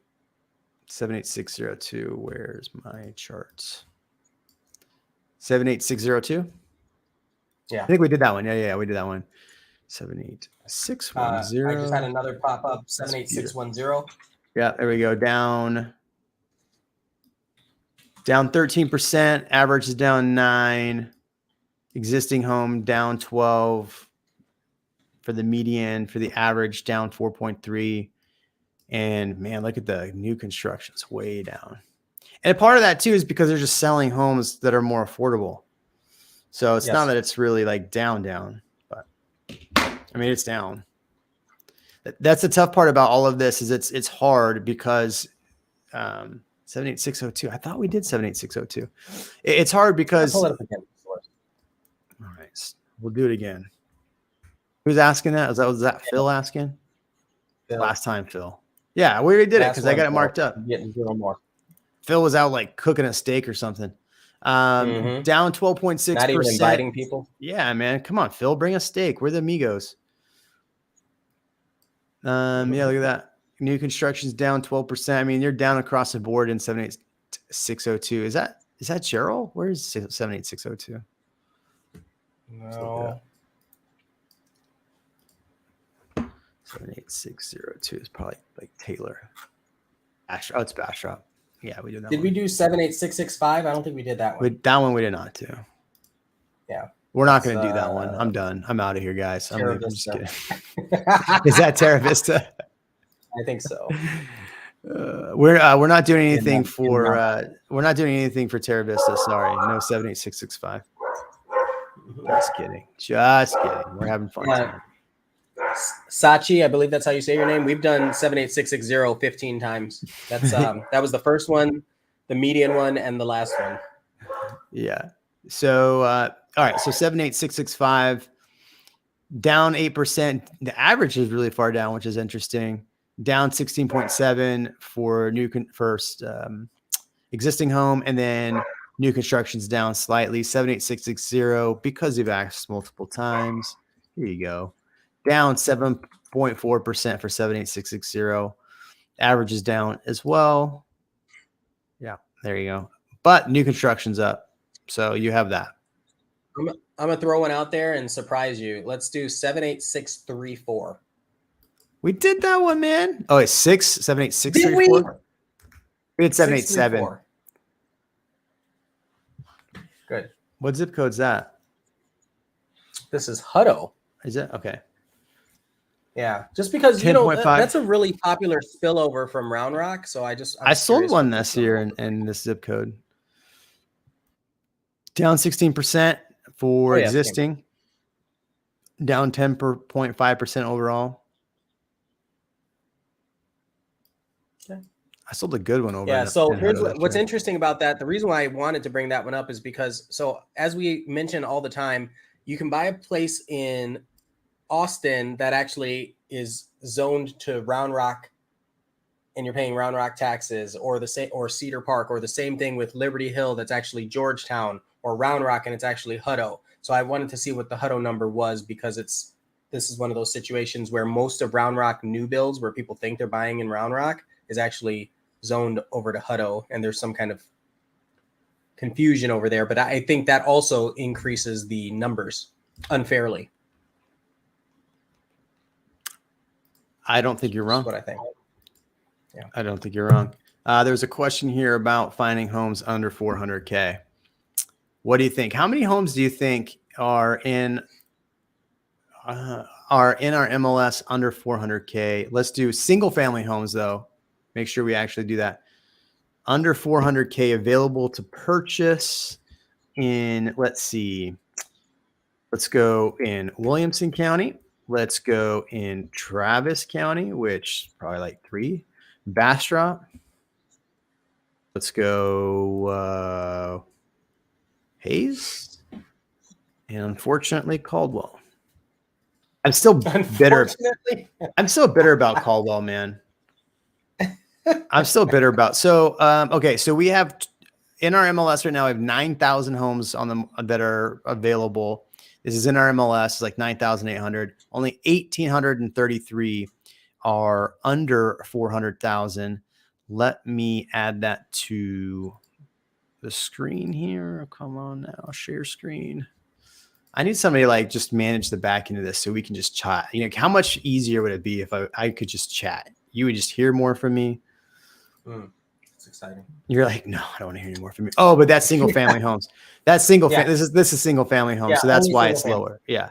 78602. Where's my charts? 78602. Yeah. I think we did that one. Yeah. We did that one. 78610. I just had another pop up. 78610. Yeah, there we go. Down 13%. Average is down 9. Existing home down 12. For the median, for the average down 4.3. And man, look at the new construction. It's way down. And part of that too is because they're just selling homes that are more affordable. So it's not that it's really down. I mean, it's down. That's the tough part about all of this is it's hard because 78602. I thought we did 78602. It's hard because Pull it up again. all right, we'll do it again. Who's asking that? Was that Phil asking? Phil. Last time, Phil. Yeah, we already did it because I got it marked up. Getting zero more. Phil was out like cooking a steak or something. Down 12.6%. Not even inviting people. Yeah, man. Come on, Phil. Bring a steak. We're the amigos. Yeah, look at that. New construction's down 12%. I mean, you're down across the board in 78602. Is that Cheryl? Where's 78602? No. 78602 is probably like Taylor. Oh, it's Bastrop. Yeah, we did that. Did we do 78665? I don't think we did that one. That one we did not do. Yeah. We're not going to do that one. I'm done. I'm out of here, guys. I'm just kidding. Is that Terra Vista? I think so. We're not doing anything for Terra Vista. Sorry, no 78665. Just kidding. We're having fun. Sachi, I believe that's how you say your name. We've done 78660 15 times. That's that was the first one, the median one, and the last one. Yeah. So all right. So 78665 down 8%. The average is really far down, which is interesting. Down 16.7 for first existing home, and then new construction's down slightly. 78660 because you've asked multiple times. Here you go. Down 7.4% for 78660. Average is down as well. Yeah, there you go. But new construction's up. So you have that. I'm going to throw one out there and surprise you. Let's do 78634. We did that one, man. Oh, it's 78634. We did 787. Good. What zip code's that? This is Hutto. Is it? Okay. Yeah, just because 10.5. That's a really popular spillover from Round Rock. So I sold one this year in this zip code. Down 16% for existing. Down 10.5% overall. Okay. I sold a good one over. Yeah. So here's what's interesting about that. The reason why I wanted to bring that one up is because, so as we mention all the time, you can buy a place in Austin that actually is zoned to Round Rock, and you're paying Round Rock taxes, or the same, or Cedar Park, or the same thing with Liberty Hill that's actually Georgetown, or Round Rock and it's actually Hutto. So I wanted to see what the Hutto number was, because this is one of those situations where most of Round Rock new builds, where people think they're buying in Round Rock, is actually zoned over to Hutto, and there's some kind of confusion over there. But I think that also increases the numbers unfairly. I don't think you're wrong. That's what I think. Yeah. I don't think you're wrong. There's a question here about finding homes under 400K. What do you think? How many homes do you think are in our MLS under 400K? Let's do single family homes though. Make sure we actually do that. Under 400K available to purchase in, let's see. Let's go in Williamson County. Let's go in Travis County, which probably like 3. Bastrop. Let's go Hayes. And unfortunately, Caldwell. I'm still bitter. I'm still bitter about Caldwell, man. I'm still bitter about. So, okay. So we have in our MLS right now, we have 9,000 homes on them that are available. This is in our MLS. It's like 9,800. Only 1,833 are under 400,000. Let me add that to the screen here. Come on now, share screen. I need somebody to like just manage the back end of this so we can just chat. You know, how much easier would it be if I could just chat? You would just hear more from me. It's exciting. You're like, no, I don't want to hear any more from you. Oh, but that's single family homes. That's single. This is single family homes, so that's why it's lower. Yeah.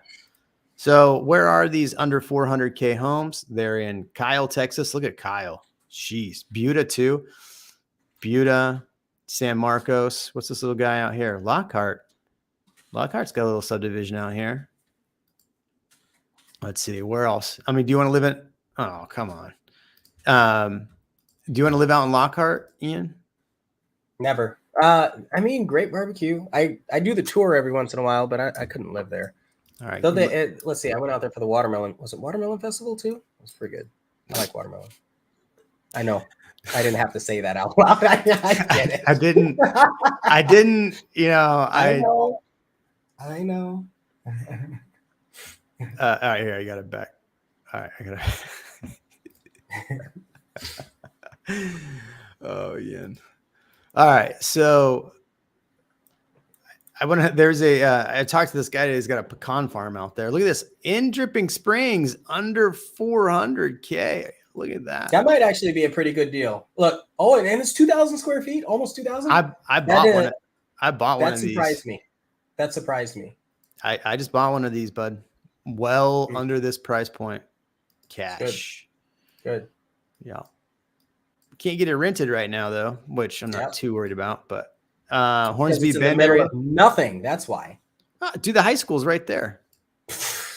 So where are these under 400K homes? They're in Kyle, Texas. Look at Kyle. Jeez, Buda too. Buda, San Marcos. What's this little guy out here? Lockhart. Lockhart's got a little subdivision out here. Let's see. Where else? I mean, do you want to live in? Oh, come on. Do you want to live out in Lockhart, Ian? Never. I mean, great barbecue. I do the tour every once in a while, but I couldn't live there. All right. So let's see. I went out there for the watermelon. Was it Watermelon Festival too? It was pretty good. I like watermelon. I know. I didn't have to say that out loud. I get it. I didn't. You know. I know. I know. All right, here I got it back. All right, I got it. Oh, Ian. All right, so I want to. There's I talked to this guy. He's got a pecan farm out there. Look at this in Dripping Springs, under 400K. Look at that. That might actually be a pretty good deal. Look, and it's 2,000 square feet, almost 2,000. I bought one. I bought one of these. That surprised me. I just bought one of these, bud. Well under this price point. Cash. Good. Yeah. Can't get it rented right now though, which I'm not too worried about. But Hornsby Bend area. Nothing. That's why. Dude, the high school's right there.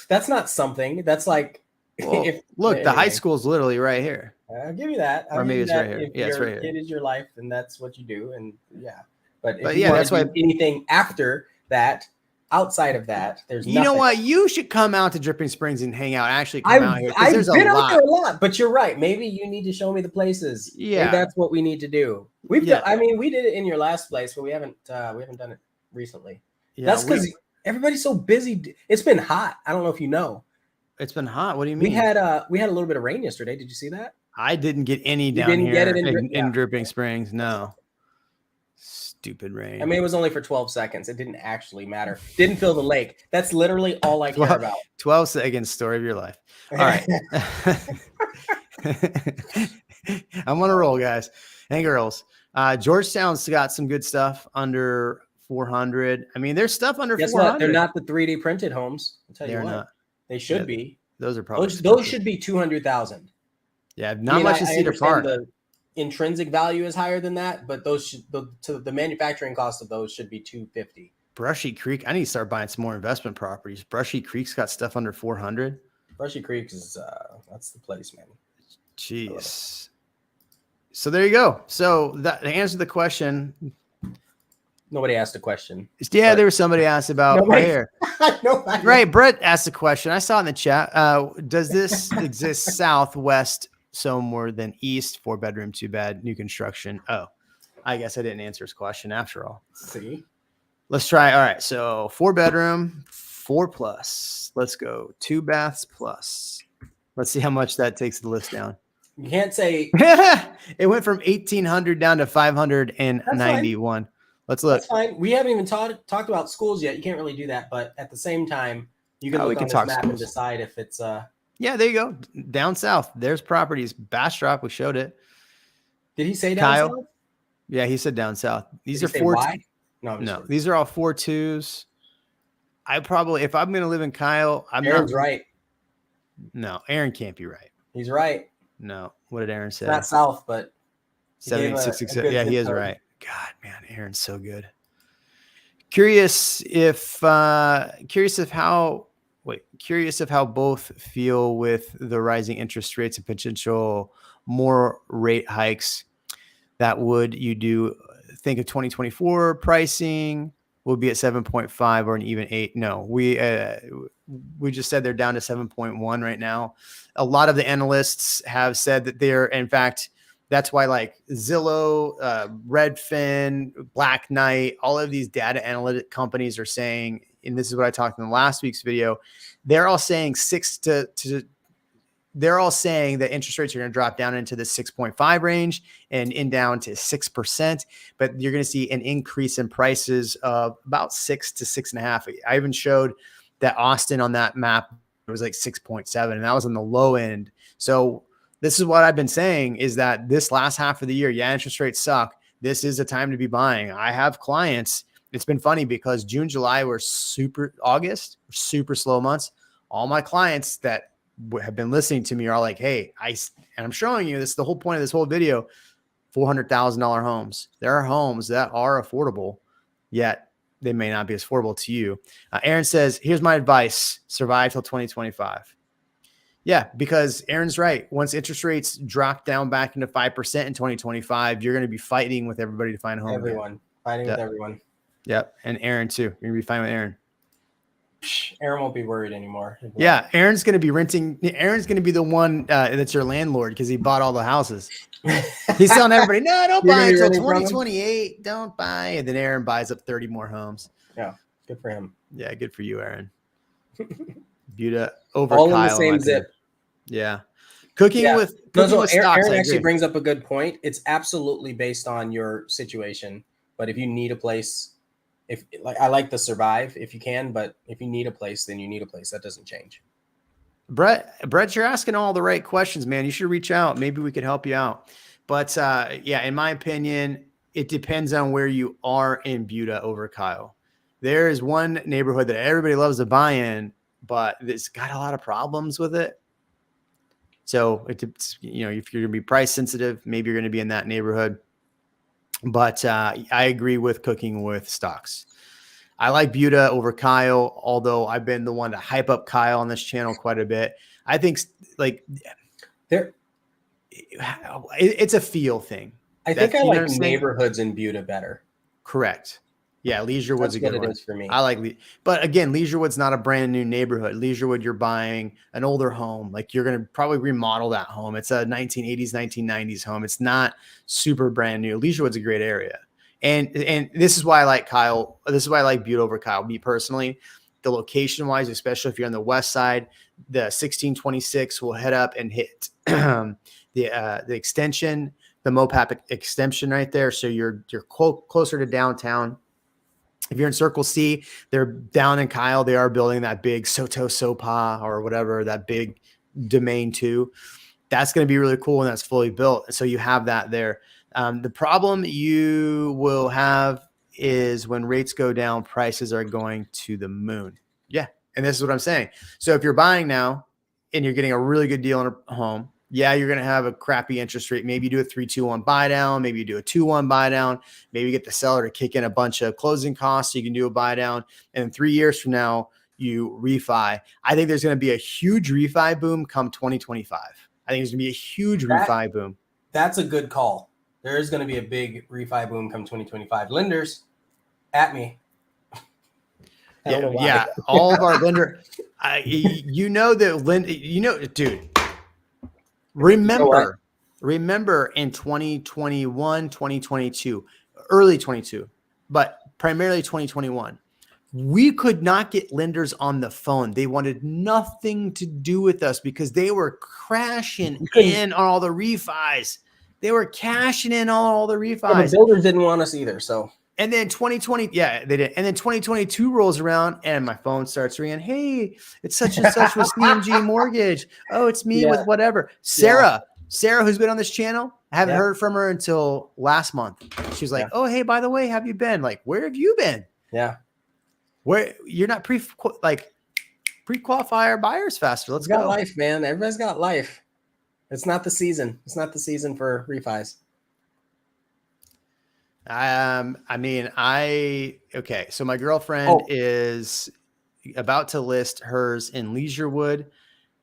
That's not something. That's like. Well, look, the high school's literally right here. I'll give you that. Or maybe it's right here. If it's right here. Kid is your life, and that's what you do. And yeah, but that's why anything after that, outside of that, there's you know what? You should come out to Dripping Springs and hang out. Actually, come out here. I've been out there a lot, but you're right. Maybe you need to show me the places. Yeah, maybe that's what we need to do. We've done, I mean, we did it in your last place, but we haven't done it recently. Yeah, that's because everybody's so busy. It's been hot. I don't know if you know. It's been hot. What do you mean? We had a little bit of rain yesterday. Did you see that? I didn't get any down here in Dripping Springs. No. Stupid rain. I mean, it was only for 12 seconds. It didn't actually matter. Didn't fill the lake. That's literally all I care about. 12 seconds, story of your life. All right. I'm on a roll, guys and girls. Georgetown's got some good stuff under 400. I mean, there's stuff under 400. What? They're not the 3D printed homes. I'll tell you what. Not. They should be. Those are probably those should be 200,000. Yeah, not much in Cedar Park. The intrinsic value is higher than that, but those should the manufacturing cost of those should be 250. Brushy Creek. I need to start buying some more investment properties. Brushy Creek's got stuff under 400. Brushy Creek is that's the place, man. Jeez. So there you go. So that to answer the question. Nobody asked a question. Yeah, there was somebody asked about right here. Nobody. Right, Brett asked a question. I saw in the chat. Does this exist southwest somewhere than east? 4-bedroom, 2-bed, new construction. Oh, I guess I didn't answer his question after all. See, let's try. All right, so 4-bedroom, 4+. Let's go 2 baths plus. Let's see how much that takes the list down. You can't say it went from 1,800 down to 591. Let's look. That's fine. We haven't even talked about schools yet. You can't really do that, but at the same time, you can look on this map and decide if it's Yeah, there you go. Down south. There's properties. Bastrop, we showed it. Did he say down south? Yeah, he said down south. These are 4. No, these are all 4.2s. I probably, if I'm going to live in Kyle, Aaron's right. No, Aaron can't be right. He's right. No, what did Aaron say? It's not south, but 766. Yeah, he is right. God, man, Aaron's so good. Curious if how both feel with the rising interest rates and potential more rate hikes. That would you do think of 2024 pricing will be at 7.5 or an even 8? No, we just said they're down to 7.1 right now. A lot of the analysts have said that they're, in fact, that's why like Zillow, Redfin, Black Knight, all of these data analytic companies are saying, and this is what I talked in last week's video, they're all saying they're all saying that interest rates are going to drop down into the 6.5 range and down to 6%, but you're going to see an increase in prices of about 6 to 6.5. I even showed that Austin on that map, it was like 6.7, and that was on the low end. So this is what I've been saying is that this last half of the year, interest rates suck. This is a time to be buying. I have clients. It's been funny because June, July were super slow months. All my clients that have been listening to me are like, hey, and I'm showing you this, the whole point of this whole video, $400,000 homes. There are homes that are affordable, yet they may not be as affordable to you. Aaron says, here's my advice. Survive till 2025. Yeah, because Aaron's right. Once interest rates drop down back into 5% in 2025, you're going to be fighting with everybody to find a home. Everyone fighting with everyone. Yep. And Aaron too. You're going to be fine with Aaron. Aaron won't be worried anymore. Yeah. Aaron's going to be renting. Aaron's going to be the one that's your landlord because he bought all the houses. He's telling everybody, no, don't buy until 2028. Don't buy. And then Aaron buys up 30 more homes. Yeah. Good for him. Yeah. Good for you, Aaron. Buda over all Kyle, in the same zip. Yeah. Cooking with stocks. Aaron actually brings up a good point. It's absolutely based on your situation. But if you need a place, I like to survive if you can, but if you need a place, then you need a place. That doesn't change. Brett, you're asking all the right questions, man. You should reach out. Maybe we could help you out. But yeah, in my opinion, it depends on where you are in Buda over Kyle. There is one neighborhood that everybody loves to buy in, but it's got a lot of problems with it. So it's, if you're going to be price sensitive, maybe you're going to be in that neighborhood. But I agree with cooking with stocks. I like Buda over Kyle, although I've been the one to hype up Kyle on this channel quite a bit. I think it's a feel thing. I think I like neighborhoods in Buda better. Correct. Yeah, Leisurewood's a good one. It is for me. I like, but again, Leisurewood's not a brand new neighborhood. Leisurewood, you're buying an older home. Like you're going to probably remodel that home. It's a 1980s, 1990s home. It's not super brand new. Leisurewood's a great area. And this is why I like Kyle. This is why I like Butte over Kyle. Me personally, the location wise, especially if you're on the west side, the 1626 will head up and hit the extension, the Mopap extension right there. So you're closer to downtown. If you're in Circle C, they're down in Kyle. They are building that big Soto Sopa or whatever, that big domain too. That's going to be really cool when that's fully built. And so you have that there. The problem you will have is when rates go down, prices are going to the moon. Yeah. And this is what I'm saying. So if you're buying now and you're getting a really good deal on a home, yeah, you're going to have a crappy interest rate. Maybe you do a 3-2-1 buy down. Maybe you do a 2-1 buy down. Maybe you get the seller to kick in a bunch of closing costs so you can do a buy down. And 3 years from now, you refi. I think there's going to be a huge refi boom come 2025. I think there's going to be a huge refi boom. That's a good call. There is going to be a big refi boom come 2025. Lenders, at me. Yeah. All of our lender, dude. Remember in 2021, 2022, early 22, but primarily 2021, we could not get lenders on the phone. They wanted nothing to do with us because they were crashing in on all the refis. They were cashing in on all the refis. Yeah, the builders didn't want us either. So. And then 2020, yeah, they did. And then 2022 rolls around and my phone starts ringing. Hey, it's such and such with CMG Mortgage. Oh, it's me with whatever. Sarah, who's been on this channel, I haven't heard from her until last month. She's like, oh, hey, by the way, have you been? Like, where have you been? Yeah. Where you're not pre-qualify our buyers faster. Let's go. Life, man. Everybody's got life. It's not the season. It's not the season for refis. So my girlfriend is about to list hers in Leisurewood.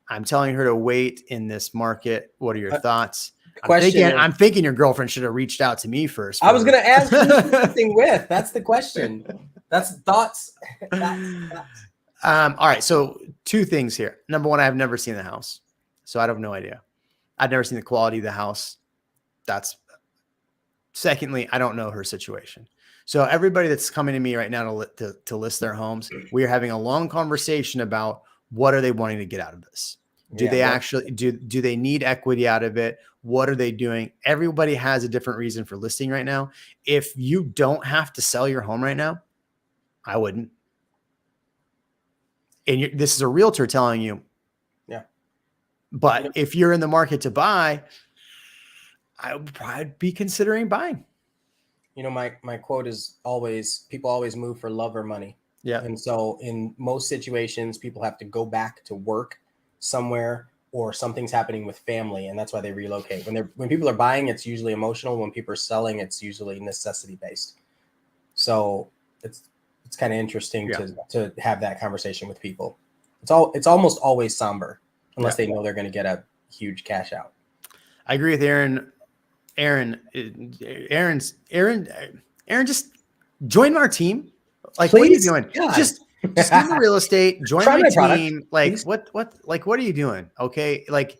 I'm telling her to wait in this market. What are your thoughts? I'm thinking your girlfriend should have reached out to me first. I was going to ask who you're listing with. That's the question. That's thoughts. All right. So 2 things here. Number one, I've never seen the house, so I have no idea. I've never seen the quality of the house. Secondly, I don't know her situation. So everybody that's coming to me right now to list their homes, we are having a long conversation about what are they wanting to get out of this? Do they need equity out of it? What are they doing? Everybody has a different reason for listing right now. If you don't have to sell your home right now, I wouldn't. And this is a realtor telling you. Yeah. But if you're in the market to buy, I would probably be considering buying. My quote is always, people always move for love or money. Yeah. And so in most situations, people have to go back to work somewhere or something's happening with family. And that's why they relocate. When people are buying, it's usually emotional. When people are selling, it's usually necessity based. So it's kind of interesting to have that conversation with people. It's almost always somber. unless they know they're going to get a huge cash out. I agree with Aaron. Aaron, just join our team. Like, Please? what are you doing? God. Just get into real estate. Join Try my my team. Like, what are you doing? Okay. Like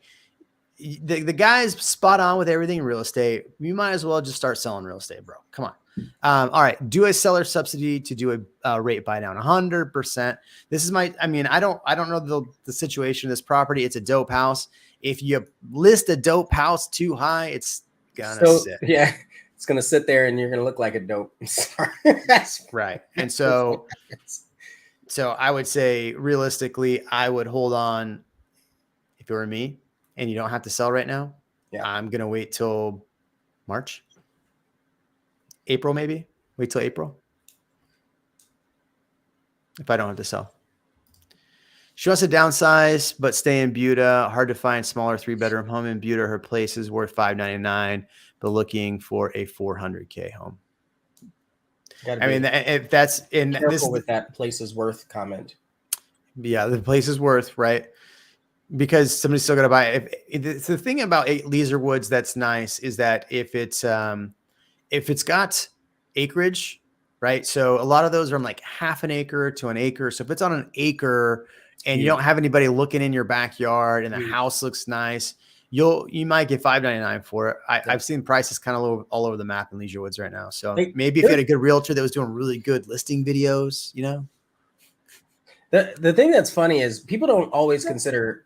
the guy's spot on with everything in real estate. You might as well just start selling real estate, bro. Come on. All right. Do a seller subsidy to do a rate buy down 100%. This is I don't know the situation of this property. It's a dope house. If you list a dope house too high, it's gonna sit. Yeah, it's gonna sit there, and you're gonna look like a dope. Right. And so I would say realistically, I would hold on if it were me, and you don't have to sell right now. Yeah, I'm gonna wait till March, April, maybe. Wait till April if I don't have to sell. She wants to downsize, but stay in Buda. Hard to find smaller 3-bedroom home in Buda. Her place is worth $599, but looking for a $400K home. I mean, if that's in careful with that place is worth comment. Yeah, the place is worth, right? Because somebody's still going to buy it. It's the thing about Leisure Woods that's nice is that if it's got acreage, right? So a lot of those are like half an acre to an acre. So if it's on an acre and you don't have anybody looking in your backyard and the house looks nice, you might get $599 for it. I've seen prices kind of all over the map in Leisure Woods right now. So maybe if you had a good realtor that was doing really good listing videos, The thing that's funny is people don't always consider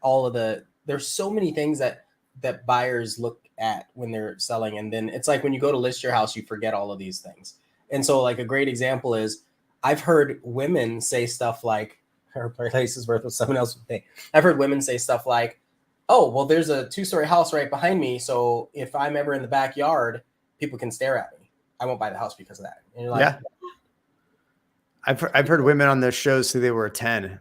there's so many things that buyers look at when they're selling. And then it's like when you go to list your house, you forget all of these things. And so like a great example is I've heard women say stuff like, her place is worth what someone else would pay. I've heard women say stuff like, oh, well, there's a 2-story house right behind me. So if I'm ever in the backyard, people can stare at me. I won't buy the house because of that. And you're like, yeah. I've heard women on those shows say they were a 10.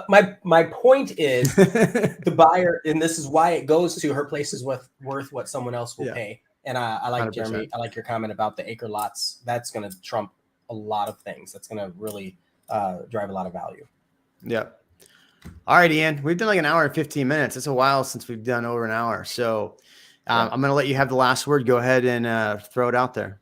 My point is the buyer, and this is why it goes to her place is worth what someone else will pay. And I like 100%. Jeremy, I like your comment about the acre lots. That's going to trump a lot of things. That's going to really drive a lot of value. Yeah. All right, Ian, we've done like an hour and 15 minutes. It's a while since we've done over an hour. So I'm going to let you have the last word. Go ahead and throw it out there.